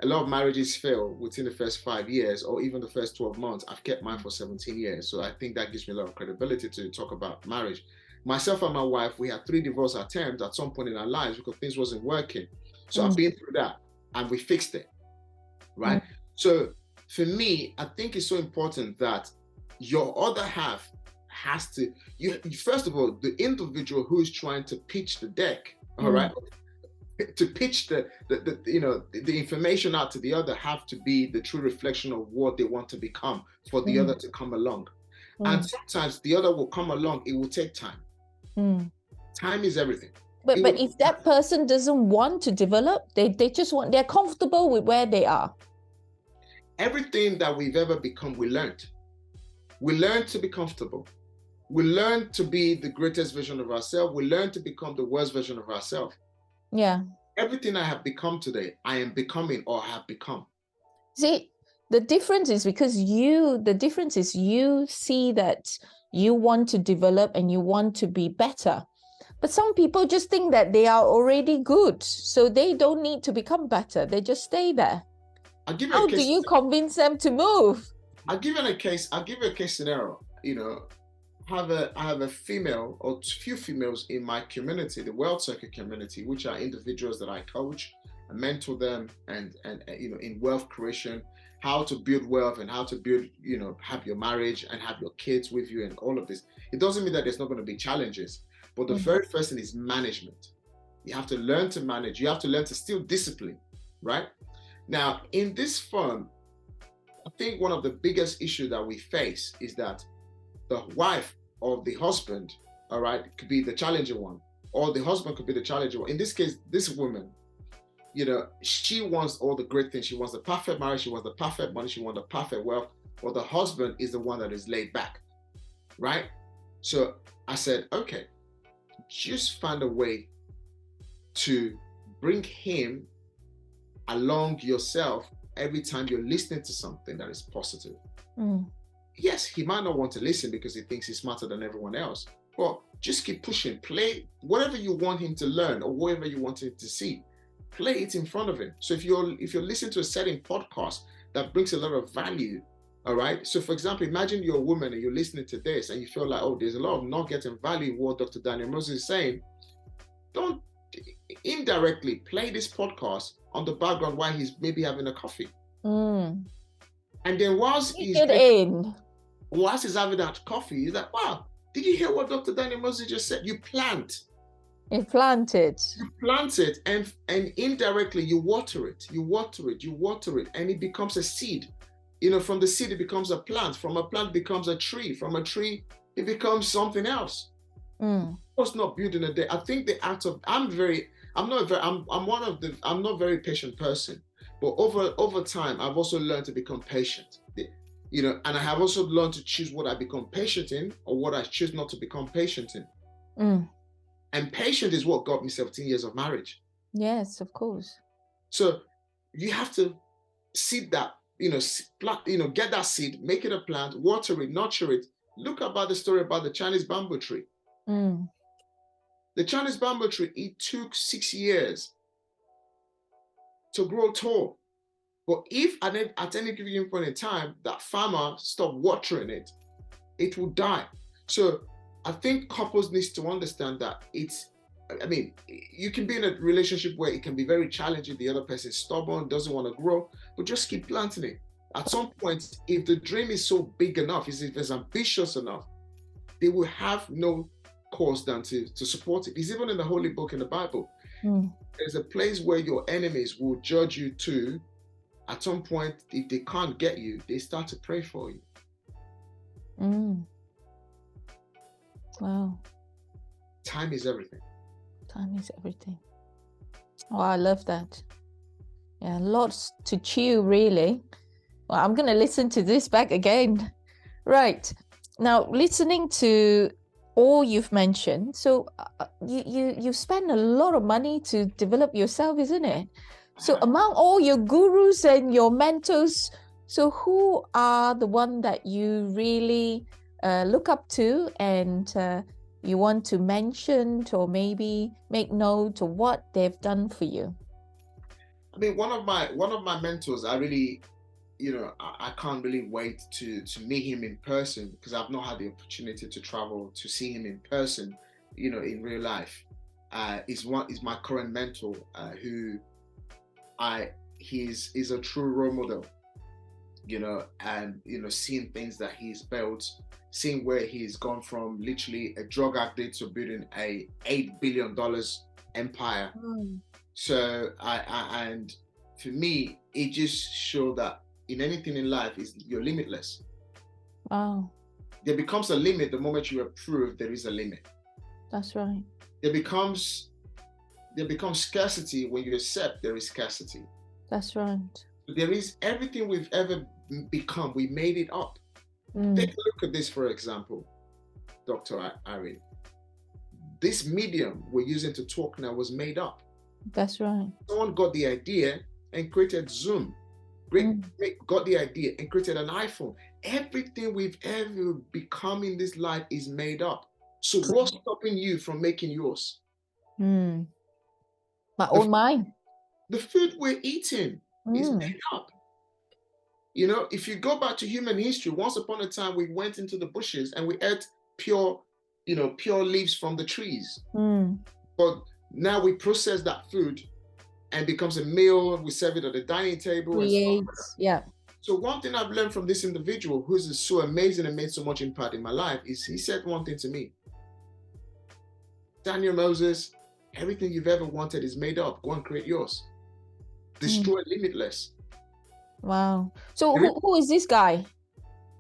A lot of marriages fail within the first 5 years or even the first 12 months. I've kept mine for 17 years. So I think that gives me a lot of credibility to talk about marriage. Myself and my wife, we had 3 divorce attempts at some point in our lives because things wasn't working. So I've been through that and we fixed it, right? So for me, I think it's so important that your other half has to, first of all, the individual who is trying to pitch the deck, all right, to pitch the information out to the other have to be the true reflection of what they want to become for the other to come along. And sometimes the other will come along, it will take time. Time is everything. But if that person doesn't want to develop, they just want, they're comfortable with where they are. Everything that we've ever become, we learned. We learned to be comfortable. We learned to be the greatest version of ourselves. We learned to become the worst version of ourselves. Yeah. Everything I have become today, I am becoming or have become. See, the difference is you see that you want to develop and you want to be better. But some people just think that they are already good, so they don't need to become better. They just stay there. How do you convince them to move? I'll give you a case scenario. I have a female or few females in my community, the World Circuit community, which are individuals that I coach and mentor them and in wealth creation, how to build wealth and how to build, have your marriage and have your kids with you and all of this. It doesn't mean that there's not going to be challenges, but the very first thing is management. You have to learn to manage. You have to learn to still discipline, right? Now, in this firm, I think one of the biggest issues that we face is that the wife or the husband, all right, could be the challenging one, or the husband could be the challenging one. In this case, this woman, she wants all the great things. She wants the perfect marriage. She wants the perfect money. She wants the perfect wealth. Or the husband is the one that is laid back, right? So I said, okay, just find a way to bring him along yourself every time you're listening to something that is positive. Yes, he might not want to listen because he thinks he's smarter than everyone else. But just keep pushing. Play whatever you want him to learn or whatever you want him to see. Play it in front of him. So if you're listening to a certain podcast that brings a lot of value, all right. So for example, imagine you're a woman and you're listening to this and you feel like, oh, there's a lot of not getting value in what Dr. Daniel Moses is saying. Don't indirectly play this podcast on the background while he's maybe having a coffee. And then whilst he's having that coffee, he's like, wow, did you hear what Dr. Daniel Moses just said? You plant. You plant it. You plant it and indirectly you water it, and it becomes a seed. From the seed, it becomes a plant. From a plant, it becomes a tree. From a tree, it becomes something else. It's not building a day. I think the act of, I'm not a very patient person, but over time, I've also learned to become patient. And I have also learned to choose what I become patient in or what I choose not to become patient in. And patient is what got me 17 years of marriage. Yes, of course. So you have to seed that, get that seed, make it a plant, water it, nurture it. Look about the story about the Chinese bamboo tree. The Chinese bamboo tree, it took 6 years to grow tall. But if at any given point in time, that farmer stopped watering it, it will die. So I think couples need to understand that you can be in a relationship where it can be very challenging. The other person is stubborn, doesn't want to grow, but just keep planting it. At some point, if the dream is so big enough, if it's ambitious enough, they will have no cause than to support it. It's even in the Holy Book in the Bible. There's a place where your enemies will judge you too. At some point, if they can't get you, they start to pray for you. Wow. Time is everything. Time is everything. Oh, I love that. Yeah, lots to chew, really. Well, I'm going to listen to this back again. Right. Now, listening to all you've mentioned. So you spend a lot of money to develop yourself, isn't it? So among all your gurus and your mentors, so who are the one that you really look up to, and you want to mention or maybe make note of what they've done for you? I mean, one of my mentors, I really, I can't really wait to meet him in person, because I've not had the opportunity to travel to see him in person, in real life. Is my current mentor, who he's a true role model, and seeing things that he's built, seeing where he's gone from literally a drug addict to building a $8 billion empire. So and for me, it just showed that in anything in life you're limitless. Wow. There becomes a limit the moment you approve there is a limit. That's right. There becomes scarcity when you accept there is scarcity. That's right. There is everything we've ever become, we made it up. Take a look at this, for example, Dr. Irene. This medium we're using to talk now was made up. That's right. Someone got the idea and created Zoom. Got the idea and created an iPhone. Everything we've ever become in this life is made up. So what's stopping you from making yours? My own mind. The food we're eating is made up. If you go back to human history, once upon a time we went into the bushes and we ate pure leaves from the trees. But now we process that food and becomes a meal. We serve it at the dining table. Yeah. So one thing I've learned from this individual, who's so amazing and made so much impact in my life, is he said one thing to me: Daniel Moses, everything you've ever wanted is made up. Go and create yours. Destroy limitless. Wow. So who is this guy?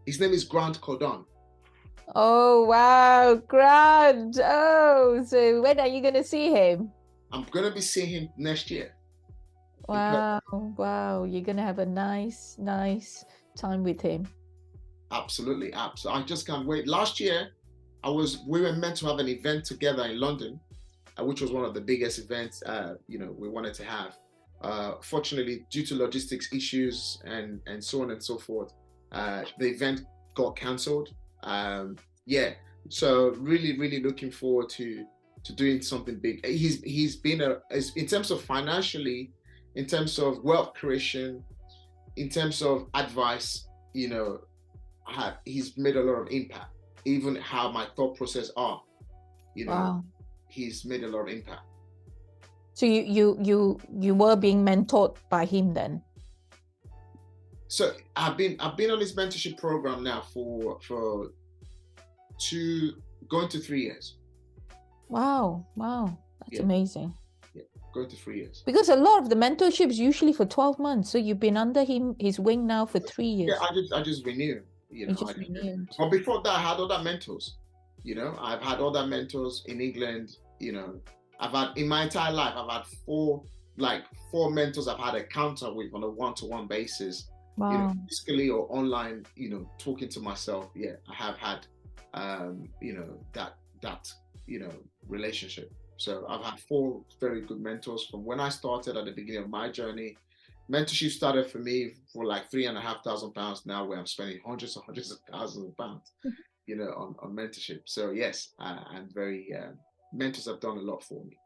His name is Grant Cardone. Oh, wow. Grant. Oh, so when are you going to see him? I'm going to be seeing him next year. Wow. Wow. You're going to have a nice time with him. Absolutely. I just can't wait. Last year, we were meant to have an event together in London, which was one of the biggest events, we wanted to have. Fortunately, due to logistics issues and so on and so forth, the event got cancelled. So really looking forward to doing something big. He's been in terms of financially, in terms of wealth creation, in terms of advice, he's made a lot of impact. Even how my thought process are, wow. He's made a lot of impact. So you were being mentored by him then? So I've been on his mentorship program now for going to 3 years. Wow, that's amazing. Yeah, going to 3 years. Because a lot of the mentorship is usually for 12 months. So you've been under his wing now for 3 years. Yeah, I just renewed. Renewed. But before that, I had other mentors. I've had other mentors in England. I've had, in my entire life, I've had four mentors I've had a counter with on a one-to-one basis. Wow. Physically or online, talking to myself. Yeah, I have had, that relationship. So I've had 4 very good mentors from when I started at the beginning of my journey. Mentorship started for me for like £3,500. Now where I'm spending hundreds of thousands of pounds, on mentorship. So yes, I'm very, mentors have done a lot for me.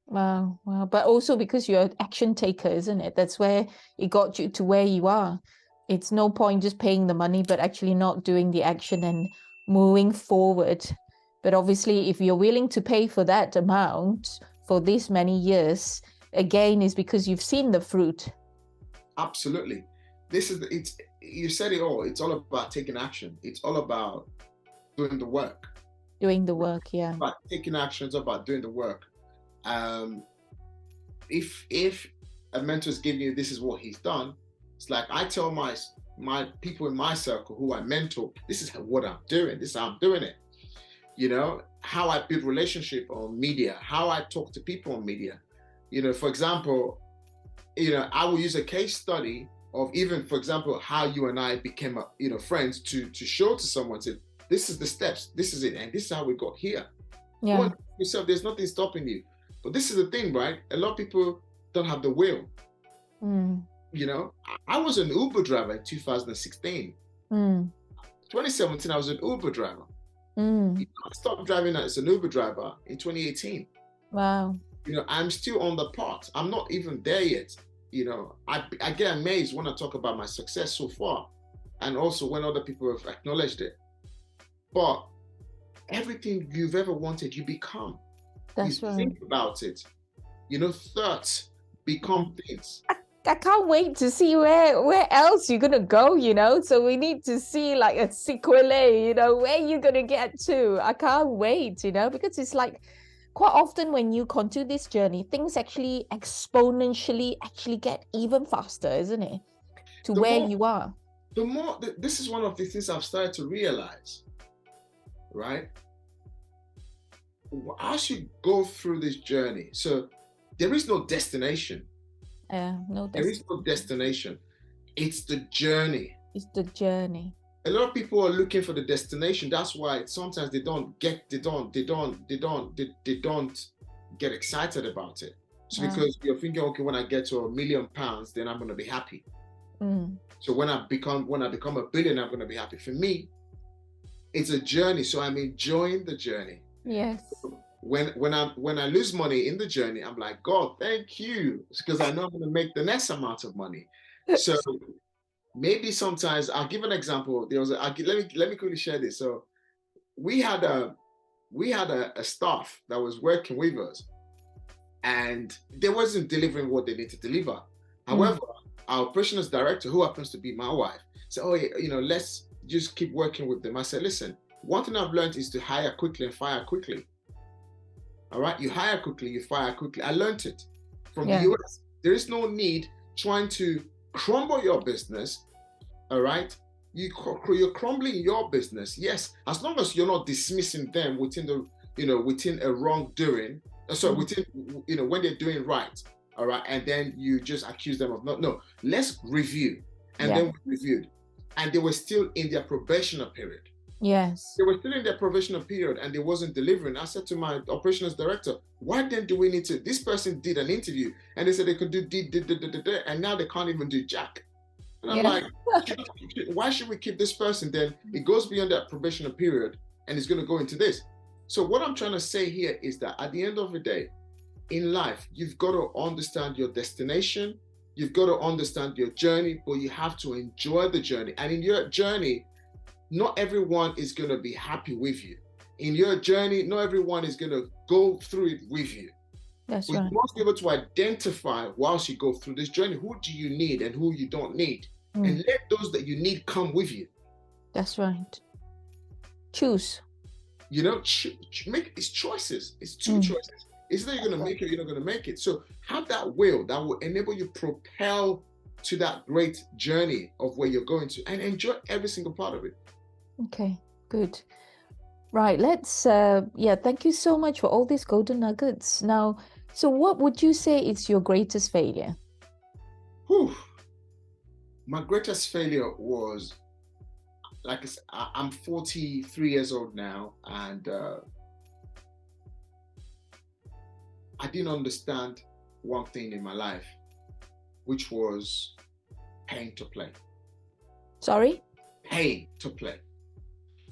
Wow. But also because you're an action taker, isn't it? That's where it got you to where you are. It's no point just paying the money, but actually not doing the action and moving forward. But obviously, if you're willing to pay for that amount for this many years, again, is because you've seen the fruit. Absolutely. You said it all. It's all about taking action. It's all about doing the work. Doing the work, yeah. About taking action, it's about doing the work. If a mentor's giving you, this is what he's done, it's like I tell my people in my circle who I mentor, this is what I'm doing, this is how I'm doing it. How I build relationship on media, how I talk to people on media. For example, I will use a case study of even, for example, how you and I became friends to show to someone, say, this is the steps, this is it, and this is how we got here. Yeah. Go and yourself, there's nothing stopping you. But this is the thing, right? A lot of people don't have the will. You know, I was an Uber driver in 2016. 2017, I was an Uber driver. I stopped driving as an Uber driver in 2018. Wow. You know, I'm still on the path. I'm not even there yet. You know, I get amazed when I talk about my success so far, and also when other people have acknowledged it. But everything you've ever wanted, you become. That's you right. Think about it. You know, thoughts become things. I can't wait to see where else you're gonna go, you know. So we need to see like a sequel, you know, where you're gonna get to. I can't wait, you know, because it's like quite often when you continue this journey, things actually exponentially actually get even faster, isn't it? To where you are. This is one of the things I've started to realize, right? As you go through this journey, so there is no destination. There is no destination. It's the journey. It's the journey. A lot of people are looking for the destination. That's why sometimes they don't get excited about it. So because you're thinking, okay, when I get to £1 million, then I'm going to be happy. So when I become a billionaire, I'm going to be happy. For me, it's a journey. So I'm enjoying the journey. Yes. When I lose money in the journey, I'm like, God, thank you, because I know I'm going to make the next amount of money. So maybe sometimes I'll give an example. Let me quickly share this. So we had a staff that was working with us, and they wasn't delivering what they need to deliver. However, our operations director, who happens to be my wife, said, "Oh, you know, let's just keep working with them." I said, "Listen, one thing I've learned is to hire quickly and fire quickly. All right, you hire quickly, you fire quickly. I learned it from the US. There is no need trying to crumble your business. All right, you're crumbling your business. Yes, as long as you're not dismissing them within a wrongdoing. So within, when they're doing right. All right, and then you just accuse them of not. No, let's review, and then we reviewed, and they were still in their probational period. Yes. They were still in their probational period and they wasn't delivering. I said to my operations director, why then do we need to? This person did an interview and they said they could do and now they can't even do jack. And I'm like, why should we keep this person? Then it goes beyond that probational period and it's going to go into this. So what I'm trying to say here is that at the end of the day, in life, you've got to understand your destination. You've got to understand your journey, but you have to enjoy the journey. And in your journey, not everyone is going to be happy with you. In your journey, not everyone is going to go through it with you. That's right. You must be able to identify whilst you go through this journey, who do you need and who you don't need. And let those that you need come with you. That's right. Choose. You know, make it's choices. It's two choices. It's either you're going to make it or you're not going to make it. So have that will that will enable you propel to that great journey of where you're going to and enjoy every single part of it. Okay, good. Right, let's, thank you so much for all these golden nuggets. Now, so what would you say is your greatest failure? My greatest failure was, like I said, I'm 43 years old now, and I didn't understand one thing in my life, which was paying to play. Sorry? Paying to play.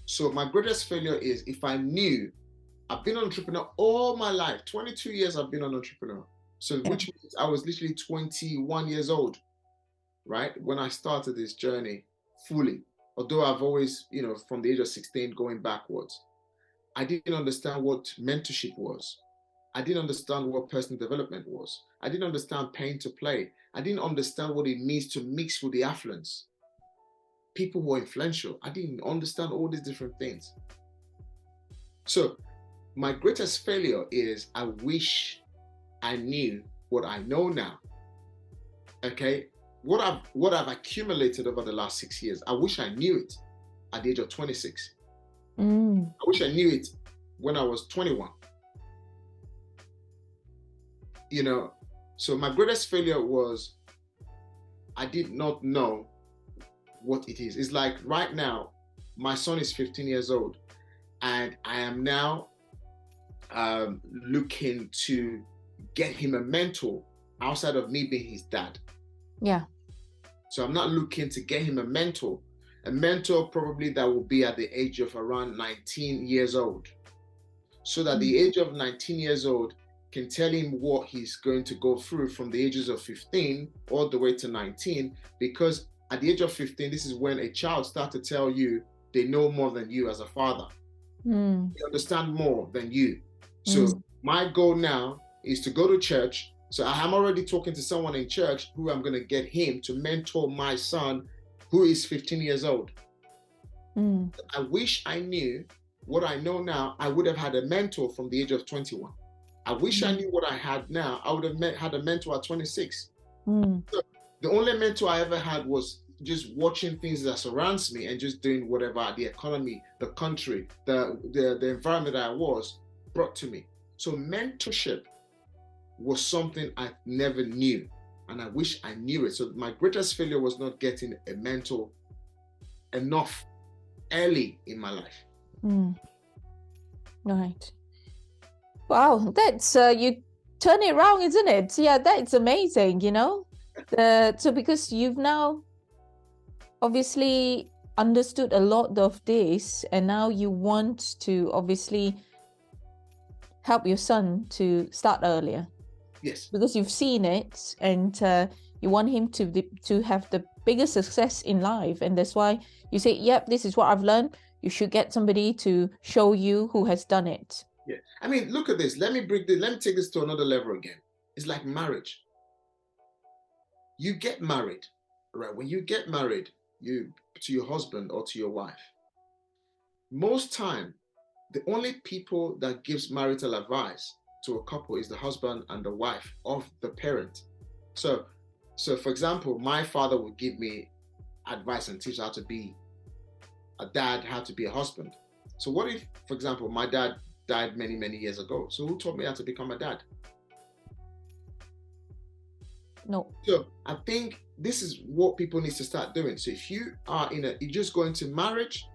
So my greatest failure is if I knew, I've been an entrepreneur all my life, 22 years I've been an entrepreneur. So which means I was literally 21 years old, right? When I started this journey fully, although I've always, from the age of 16 going backwards, I didn't understand what mentorship was. I didn't understand what personal development was. I didn't understand paying to play. I didn't understand what it means to mix with the affluents. People who are influential. I didn't understand all these different things. So my greatest failure is I wish I knew what I know now. Okay, what I've accumulated over the last 6 years, I wish I knew it at the age of 26. I wish I knew it when I was 21. So my greatest failure was I did not know what it is. It's like right now, my son is 15 years old, and I am now looking to get him a mentor outside of me being his dad. Yeah. So I'm not looking to get him a mentor probably that will be at the age of around 19 years old. So that the age of 19 years old can tell him what he's going to go through from the ages of 15 all the way to 19. Because at the age of 15, this is when a child starts to tell you they know more than you as a father. They understand more than you. So my goal now is to go to church. So I'm already talking to someone in church who I'm going to get him to mentor my son who is 15 years old. I wish I knew what I know now. I would have had a mentor from the age of 21. I wish I knew what I had now. I would have had a mentor at 26. So the only mentor I ever had was just watching things that surrounds me and just doing whatever the economy, the country, the environment I was brought to me. So mentorship was something I never knew, and I wish I knew it. So my greatest failure was not getting a mentor enough early in my life. Right. Wow, that's you turn it around, isn't it? Yeah, that's amazing, you know. So because you've now obviously understood a lot of this, and now you want to obviously help your son to start earlier. Yes. Because you've seen it, and you want him to have the biggest success in life, and that's why you say, "Yep, this is what I've learned. You should get somebody to show you who has done it." Yeah. I mean, look at this. Let me take this to another level again. It's like marriage. You get married, right? When you get married, to your husband or to your wife, most time, the only people that gives marital advice to a couple is the husband and the wife of the parent. So for example, my father would give me advice and tips how to be a dad, how to be a husband. So what if, for example, my dad died many, many years ago? So who taught me how to become a dad? No. So I think this is what people need to start doing. So if you are you just go into marriage,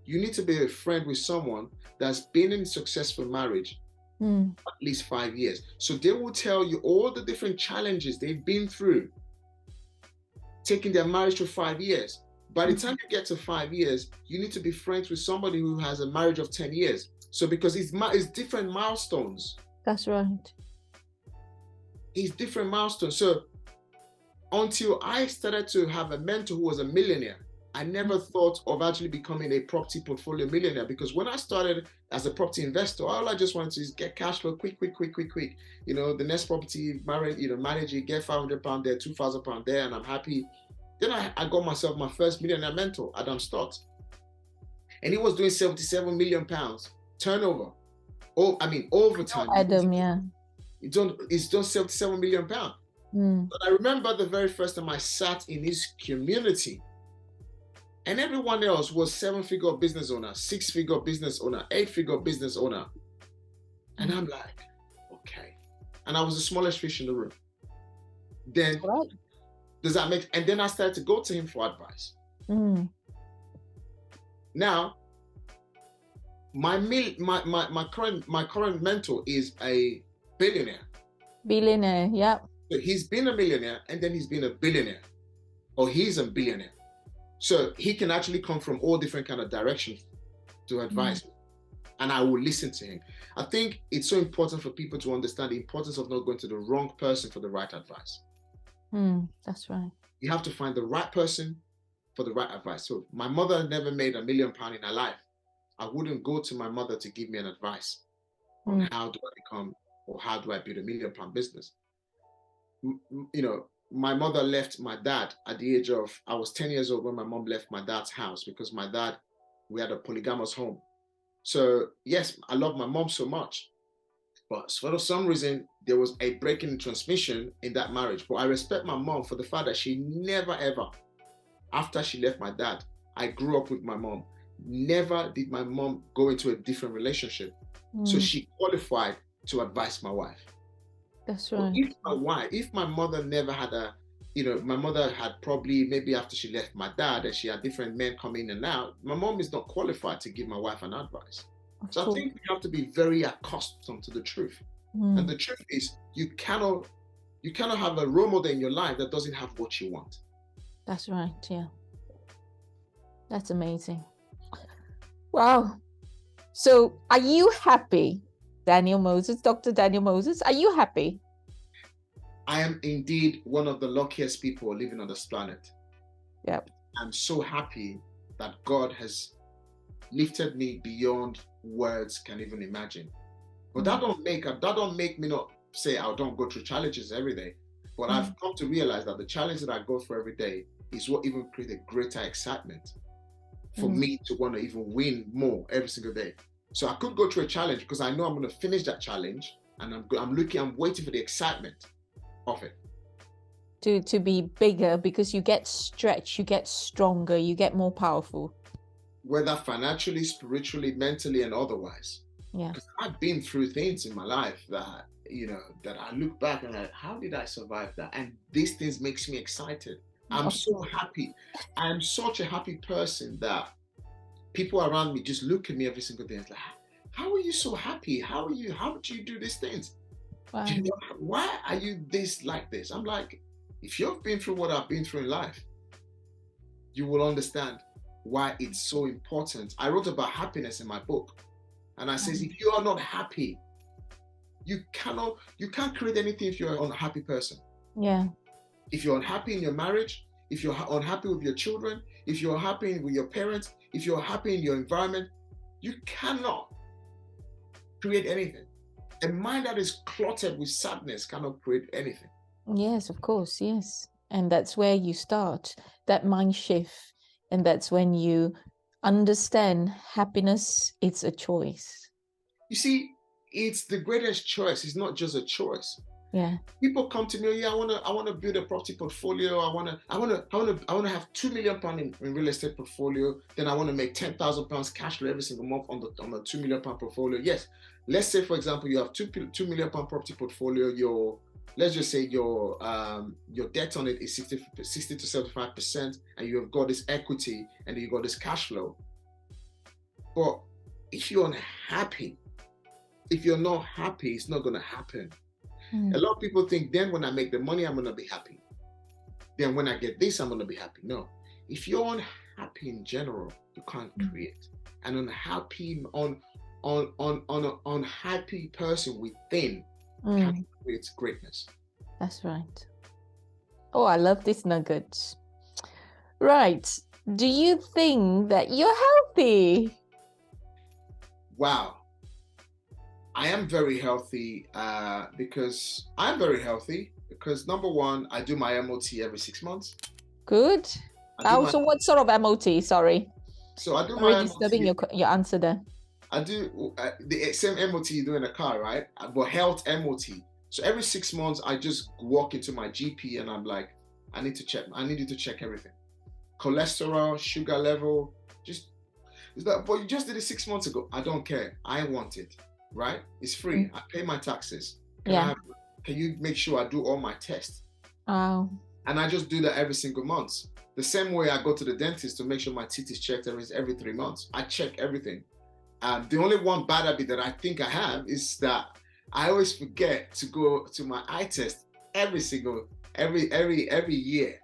you need to be a friend with someone that's been in successful marriage at least 5 years. So they will tell you all the different challenges they've been through, taking their marriage to 5 years. By the time you get to 5 years, you need to be friends with somebody who has a marriage of 10 years. So because it's different milestones. That's right. It's different milestones. So until I started to have a mentor who was a millionaire, I never thought of actually becoming a property portfolio millionaire, because when I started as a property investor, all I just wanted to is get cash flow quick. You know, the next property, manage it, get £500 there, £2,000 there, and I'm happy. Then I got myself my first millionaire mentor, Adam Stott. And he was doing £77 million turnover. Over time. Adam, yeah. It's done £77 million. But I remember the very first time I sat in his community, and everyone else was 7-figure business owner, 6-figure business owner, 8-figure business owner. And I'm like, okay. And I was the smallest fish in the room. Then, does that make, and then I started to go to him for advice. Now, my current mentor is a billionaire. Billionaire, yeah. So he's been a millionaire, and then he's been a billionaire, or he's a billionaire. So he can actually come from all different kind of directions to advise me, and I will listen to him. I think it's so important for people to understand the importance of not going to the wrong person for the right advice. That's right. You have to find the right person for the right advice. So my mother never made £1 million in her life. I wouldn't go to my mother to give me an advice on how do I become, or how do I build £1 million business. You know, my mother left my dad at the age of, I was 10 years old when my mom left my dad's house, because my dad, we had a polygamous home. So yes, I love my mom so much, but for some reason, there was a break in transmission in that marriage. But I respect my mom for the fact that she never ever, after she left my dad, I grew up with my mom. Never did my mom go into a different relationship. So she qualified to advise my wife. That's right. If my mother never had my mother had probably, maybe after she left my dad, and she had different men come in and out. My mom is not qualified to give my wife an advice. Of So I course. think you have to be very accustomed to the truth. And the truth is, you cannot have a role model in your life that doesn't have what you want. That's right. Yeah. That's amazing. Wow. So are you happy, Daniel Moses, Dr. Daniel Moses? Are you happy? I am indeed one of the luckiest people living on this planet. Yep. I'm so happy that God has lifted me beyond words can even imagine. But that don't make me not say I don't go through challenges every day. But I've come to realize that the challenge that I go through every day is what even creates a greater excitement for me to want to even win more every single day. So I could go through a challenge because I know I'm going to finish that challenge, and I'm waiting for the excitement of it. To be bigger, because you get stretched, you get stronger, you get more powerful. Whether financially, spiritually, mentally, and otherwise. Yeah. Because I've been through things in my life that, that I look back and like, how did I survive that? And these things makes me excited. I'm so happy. I'm such a happy person that people around me just look at me every single day and it's like, how are you so happy? How do you do these things? Wow. Why are you like this? I'm like, if you've been through what I've been through in life, you will understand why it's so important. I wrote about happiness in my book. And I says, if you are not happy, you can't create anything if you're an unhappy person. Yeah. If you're unhappy in your marriage, if you're unhappy with your children, if you're happy with your parents, if you're happy in your environment, you cannot create anything. A mind that is cluttered with sadness cannot create anything. Yes, of course. Yes. And that's where you start, that mind shift. And that's when you understand happiness, it's a choice. You see, it's the greatest choice. It's not just a choice. Yeah. People come to me, I want to build a property portfolio. I want to have £2 million in real estate portfolio. Then I want to make £10,000 cash flow every single month on the £2 million portfolio. Yes. Let's say, for example, you have £2 million property portfolio. Let's just say your debt on it is 60 to 75%, and you have got this equity and you got this cash flow. But if you're unhappy, if you're not happy, it's not going to happen. A lot of people think, then when I make the money, I'm going to be happy. Then when I get this, I'm going to be happy. No. If you're unhappy in general, you can't create. An unhappy unhappy person within can create greatness. That's right. Oh, I love this nugget. Right. Do you think that you're healthy? Wow. I am very healthy because number one, I do my MOT every 6 months. Good. So what sort of MOT? Sorry. So I do my disturbing your answer there. I do the same MOT you do in a car, right? But health MOT. So every 6 months, I just walk into my GP and I'm like, I need you to check everything. Cholesterol, sugar level, but you just did it 6 months ago. I don't care. I want it, right? It's free. I pay my taxes. Can you make sure I do all my tests? Oh. And I just do that every single month. The same way I go to the dentist to make sure my teeth is checked every 3 months. I check everything. The only one bad habit that I think I have is that I always forget to go to my eye test every year.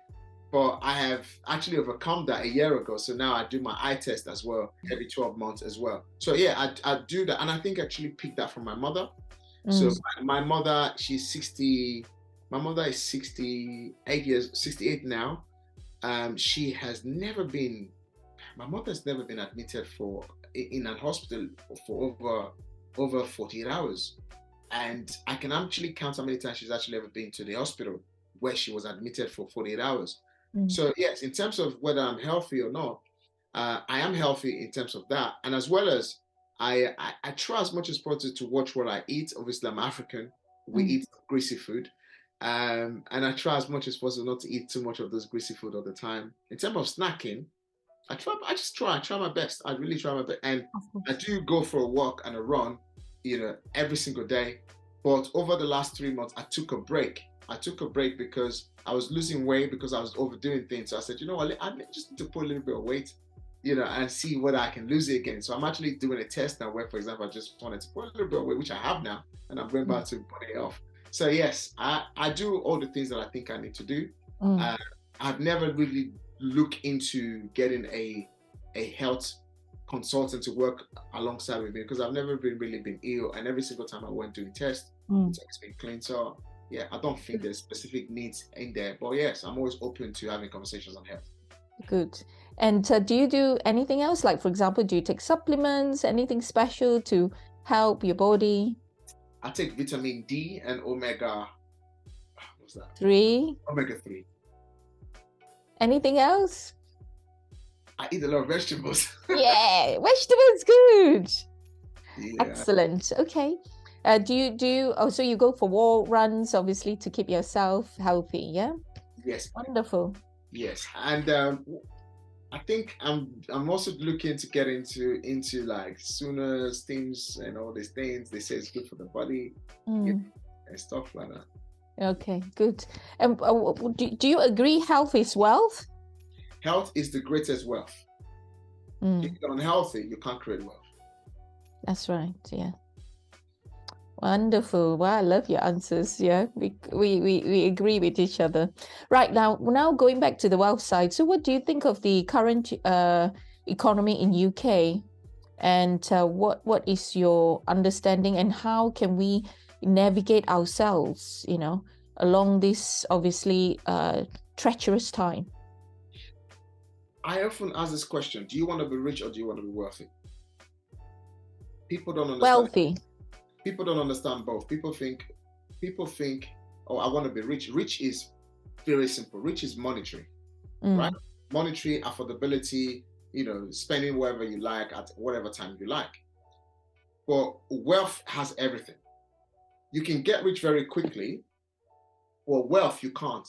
But I have actually overcome that a year ago. So now I do my eye test as well every 12 months as well. So yeah, I do that. And I think I actually picked that from my mother. So my mother, she's 60. My mother is 68 now. My mother's never been admitted in a hospital for over 48 hours. And I can actually count how many times she's actually ever been to the hospital where she was admitted for 48 hours. So yes, in terms of whether I'm healthy or not, I am healthy in terms of that. And as well as I try as much as possible to watch what I eat. Obviously, I'm African. We eat greasy food. And I try as much as possible not to eat too much of those greasy food all the time. In terms of snacking, I try my best. I really try my best. And I do go for a walk and a run, every single day. But over the last 3 months, I took a break. I took a break because I was losing weight because I was overdoing things. So I said, you know what, I just need to put a little bit of weight, and see whether I can lose it again. So I'm actually doing a test now where, for example, I just wanted to put a little bit of weight, which I have now, and I'm going back to putting it off. So yes, I do all the things that I think I need to do. I've never really looked into getting a health consultant to work alongside with me because I've never really been ill, and every single time I went doing tests, it's been clean. So yeah, I don't think there's specific needs in there, but yes, I'm always open to having conversations on health. Good. And do you do anything else? Like, for example, do you take supplements, anything special to help your body? I take vitamin D and omega, what's that? 3. Omega 3. Anything else? I eat a lot of vegetables. Yeah, vegetables, good. Yeah. Excellent. Okay. Do you so you go for walk runs, obviously, to keep yourself healthy, yeah? Yes. Wonderful. Yes. And I think I'm also looking to get into like sooner steams and all these things. They say it's good for the body and stuff like that. Okay, good. And do you agree health is wealth? Health is the greatest wealth. If you're unhealthy, you can't create wealth. That's right. Yeah. Wonderful. Wow, I love your answers. Yeah, we agree with each other. Right, now going back to the wealth side. So what do you think of the current economy in UK? And what is your understanding, and how can we navigate ourselves, along this obviously treacherous time? I often ask this question: do you want to be rich or do you want to be wealthy? People don't understand. Wealthy. People don't understand both. People think, oh, I want to be rich. Rich is very simple. Rich is monetary, right? Monetary affordability, spending wherever you like at whatever time you like. But wealth has everything. You can get rich very quickly, but wealth, you can't.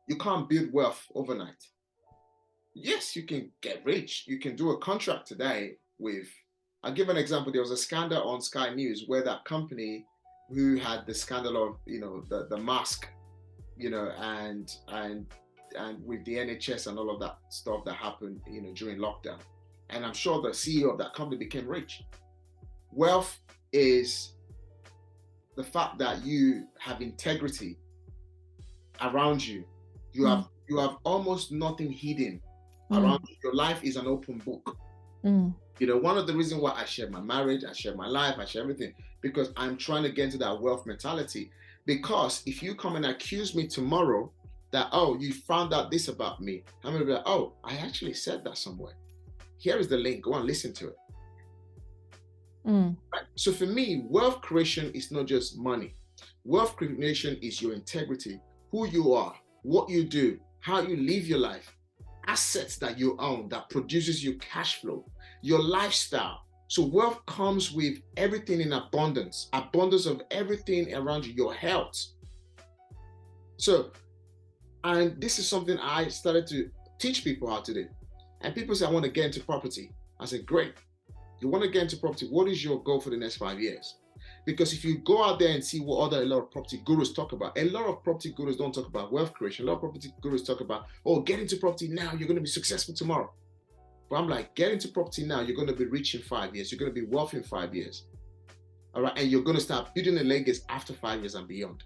You can't build wealth overnight. Yes, you can get rich. You can do a contract today with, I'll give an example. There was a scandal on Sky News where that company who had the scandal of, the mask, and with the NHS and all of that stuff that happened, during lockdown. And I'm sure the CEO of that company became rich. Wealth is the fact that you have integrity around you. You have almost nothing hidden around you. Your life is an open book. One of the reasons why I share my marriage, I share my life, I share everything, because I'm trying to get into that wealth mentality. Because if you come and accuse me tomorrow that, oh, you found out this about me, I'm going to be like, oh, I actually said that somewhere. Here is the link. Go and listen to it. Right? So for me, wealth creation is not just money. Wealth creation is your integrity, who you are, what you do, how you live your life, assets that you own that produces you cash flow, your lifestyle. So wealth comes with everything in abundance of everything around you, your health. So, and this is something I started to teach people how to do. And people say, I want to get into property. I said, great. You want to get into property? What is your goal for the next 5 years? Because if you go out there and see what a lot of property gurus talk about, a lot of property gurus don't talk about wealth creation. A lot of property gurus talk about, oh, get into property now, you're going to be successful tomorrow. But I'm like, get into property now, you're going to be rich in 5 years. You're going to be wealthy in 5 years. All right. And you're going to start building a legacy after 5 years and beyond.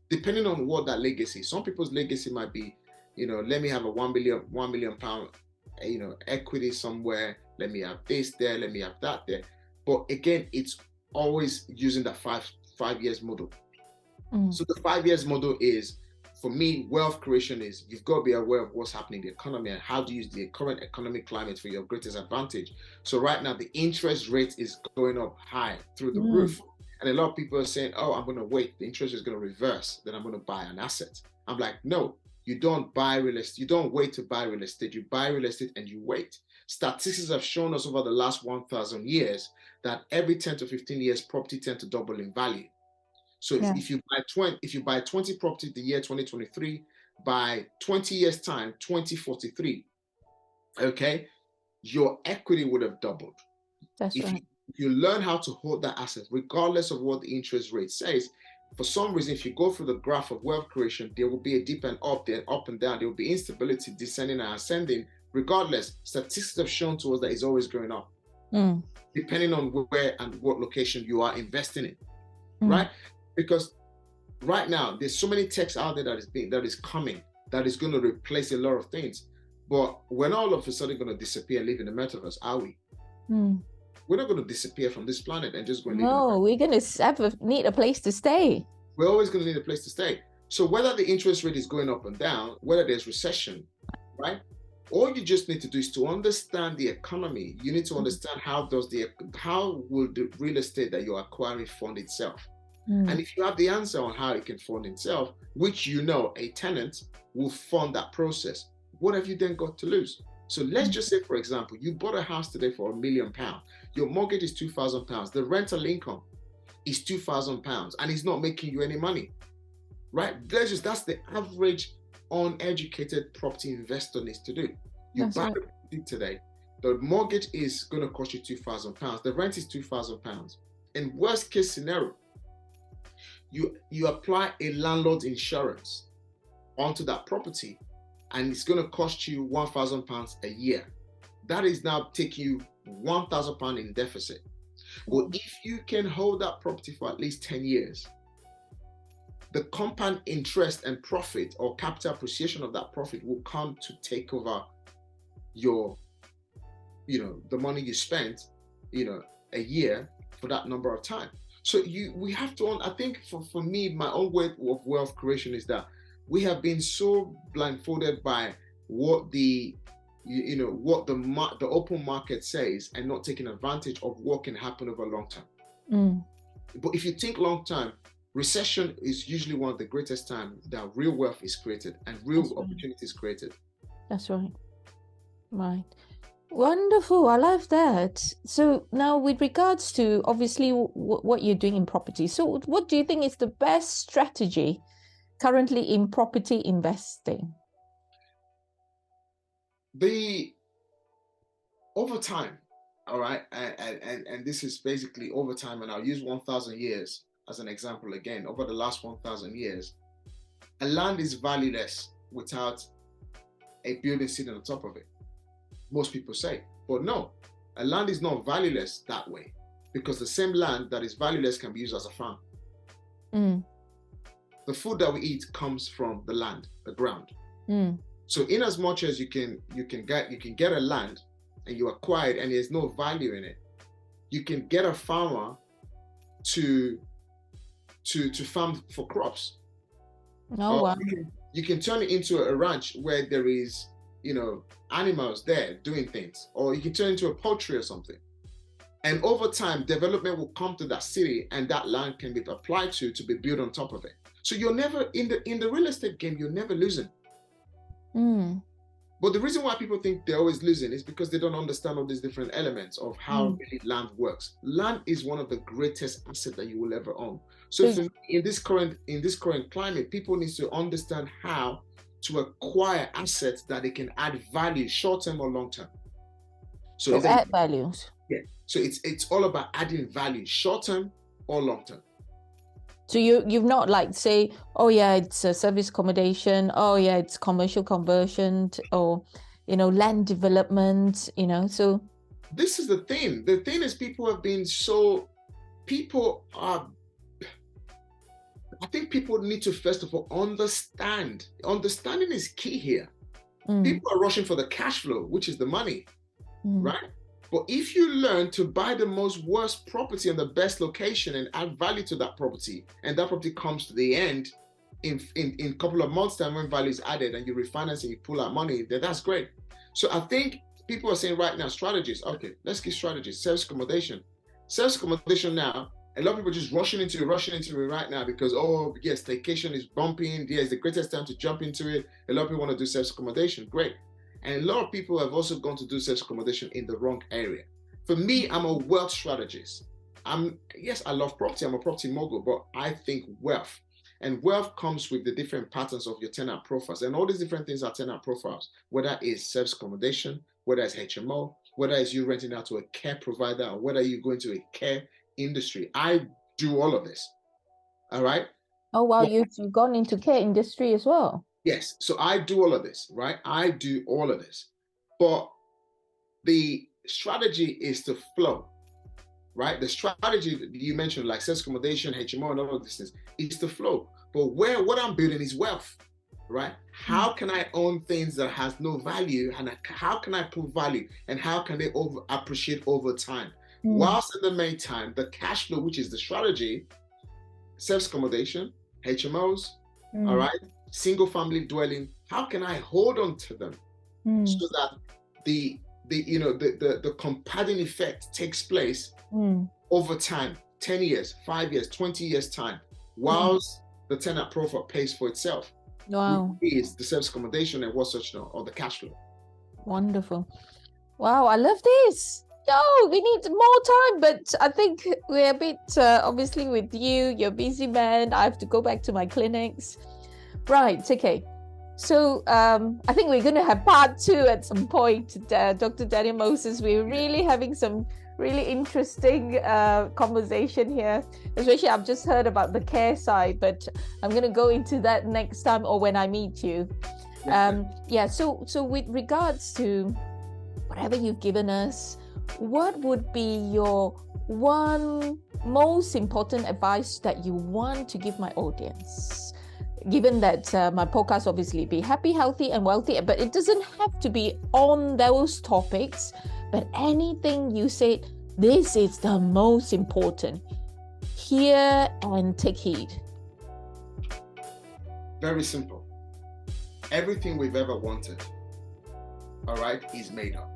Depending on what that legacy is. Some people's legacy might be, let me have a 1 million pound, equity somewhere. Let me have this there. Let me have that there. But again, it's always using that five years model. So the 5 years model is, for me, wealth creation is, you've got to be aware of what's happening in the economy and how to use the current economic climate for your greatest advantage. So right now, the interest rate is going up high through the roof. And a lot of people are saying, oh, I'm going to wait. The interest is going to reverse. Then I'm going to buy an asset. I'm like, no, you don't buy real estate. You don't wait to buy real estate. You buy real estate and you wait. Statistics have shown us over the last 1,000 years that every 10 to 15 years, property tend to double in value. So if you buy 20 property the year 2023, by 20 years time, 2043, okay, your equity would have doubled. That's right. If you learn how to hold that asset, regardless of what the interest rate says, for some reason, if you go through the graph of wealth creation, there will be a dip and up, then up and down. There will be instability, descending and ascending. Regardless, statistics have shown to us that it's always going up, depending on where and what location you are investing in, right? Because right now, there's so many techs out there that is coming, that is going to replace a lot of things. But we're not all of a sudden going to disappear and live in the metaverse, are we? We're not going to disappear from this planet and just go and live. No, we're going to need a place to stay. We're always going to need a place to stay. So whether the interest rate is going up and down, whether there's recession, right? All you just need to do is to understand the economy. You need to understand how will the real estate that you're acquiring fund itself. And if you have the answer on how it can fund itself, which a tenant will fund that process, what have you then got to lose? So let's just say, for example, you bought a house today for £1 million. Your mortgage is £2,000. The rental income is £2,000, and it's not making you any money, right? That's the average uneducated property investor needs to do. You buy the property today, the mortgage is going to cost you £2,000. The rent is £2,000. In worst case scenario, you apply a landlord's insurance onto that property, and it's going to cost you £1,000 a year. That is now taking you £1,000 in deficit. Well, if you can hold that property for at least 10 years, the compound interest and profit or capital appreciation of that profit will come to take over your, the money you spent, a year for that number of time. So we have to, I think for me, my own way of wealth creation is that we have been so blindfolded by what the open market says, and not taking advantage of what can happen over long term. But if you think long term, recession is usually one of the greatest times that real wealth is created and real opportunity is created. That's right. Right. Wonderful. I love that. So now, with regards to obviously what you're doing in property, so what do you think is the best strategy currently in property investing? Over time, all right, and this is basically over time, and I'll use 1,000 years as an example again. Over the last 1,000 years, a land is valueless without a building sitting on top of it. Most people say, but no, a land is not valueless that way, because the same land that is valueless can be used as a farm. The food that we eat comes from the land, the ground. So in as much as you can get a land and you acquire it and there's no value in it, you can get a farmer to farm for crops. Wow. You can turn it into a ranch where there is, animals there doing things, or you can turn it into a poultry or something. And over time, development will come to that city, and that land can be applied to be built on top of it. So you're never in the real estate game, you're never losing. But the reason why people think they're always losing is because they don't understand all these different elements of how really land works. Land is one of the greatest assets that you will ever own. So in this current climate, people need to understand how to acquire assets that they can add value, short-term or long-term. So add values. Yeah. So it's all about adding value, short-term or long-term. So you've not say, oh yeah, it's a service accommodation, oh yeah, it's commercial conversion, or land development, so this is the thing. The thing is, I think people need to first of all understand. Understanding is key here. People are rushing for the cash flow, which is the money, right? But if you learn to buy the most worst property in the best location and add value to that property, and that property comes to the end in a couple of months' time when value is added and you refinance and you pull out money, then that's great. So I think people are saying right now, strategies. Okay, let's get strategies. Service accommodation. Service accommodation now, a lot of people just rushing into it right now because, oh, yes, staycation is bumping. Yeah, it's the greatest time to jump into it. A lot of people want to do service accommodation. Great. And a lot of people have also gone to do service accommodation in the wrong area. For me, I'm a wealth strategist. Yes, I love property. I'm a property mogul, but I think wealth. And wealth comes with the different patterns of your tenant profiles. And all these different things are tenant profiles, whether it's service accommodation, whether it's HMO, whether it's you renting out to a care provider, or whether you go into a care industry. I do all of this. All right. Oh, wow. You've gone into care industry as well. Yes. So I do all of this, right? I do all of this. But the strategy is to flow, right? The strategy that you mentioned, like self accommodation, HMO, and all of these things, is to flow. But what I'm building is wealth, right? How can I own things that has no value, and how can I prove value, and how can they appreciate over time? Whilst in the meantime, the cash flow, which is the strategy, self accommodation, HMOs, all right, single family dwelling, how can I hold on to them so that the compounding effect takes place over time, 10 years, 5 years, 20 years time, whilst the tenant profile pays for itself. Wow. Which is the self accommodation and or the cash flow. Wonderful. Wow, I love this. Oh, we need more time, but I think we're a bit, obviously with you, you're a busy man. I have to go back to my clinics. Right, okay. So I think we're going to have part 2 at some point, Dr. Daniel Moses. We're really having some really interesting conversation here, especially I've just heard about the care side, but I'm going to go into that next time or when I meet you. So with regards to whatever you've given us, what would be your one most important advice that you want to give my audience? Given that my podcast obviously be happy, healthy, and wealthy, but it doesn't have to be on those topics, but anything you said, this is the most important. Hear and take heed. Very simple. Everything we've ever wanted, all right, is made up.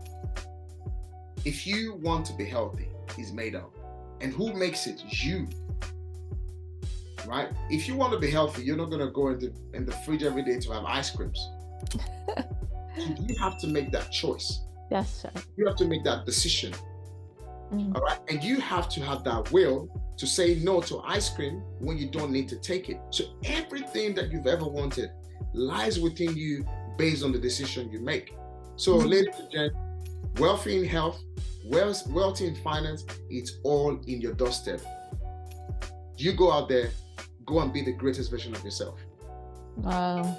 If you want to be healthy, is made up. And who makes it? You. Right? If you want to be healthy, you're not going to go in the fridge every day to have ice creams. So you have to make that choice. That's right. You have to make that decision. All right? And you have to have that will to say no to ice cream when you don't need to take it. So everything that you've ever wanted lies within you based on the decision you make. So ladies and gentlemen, wealthy in health, wealthy in finance, it's all in your doorstep. You go out there, go and be the greatest version of yourself. Wow.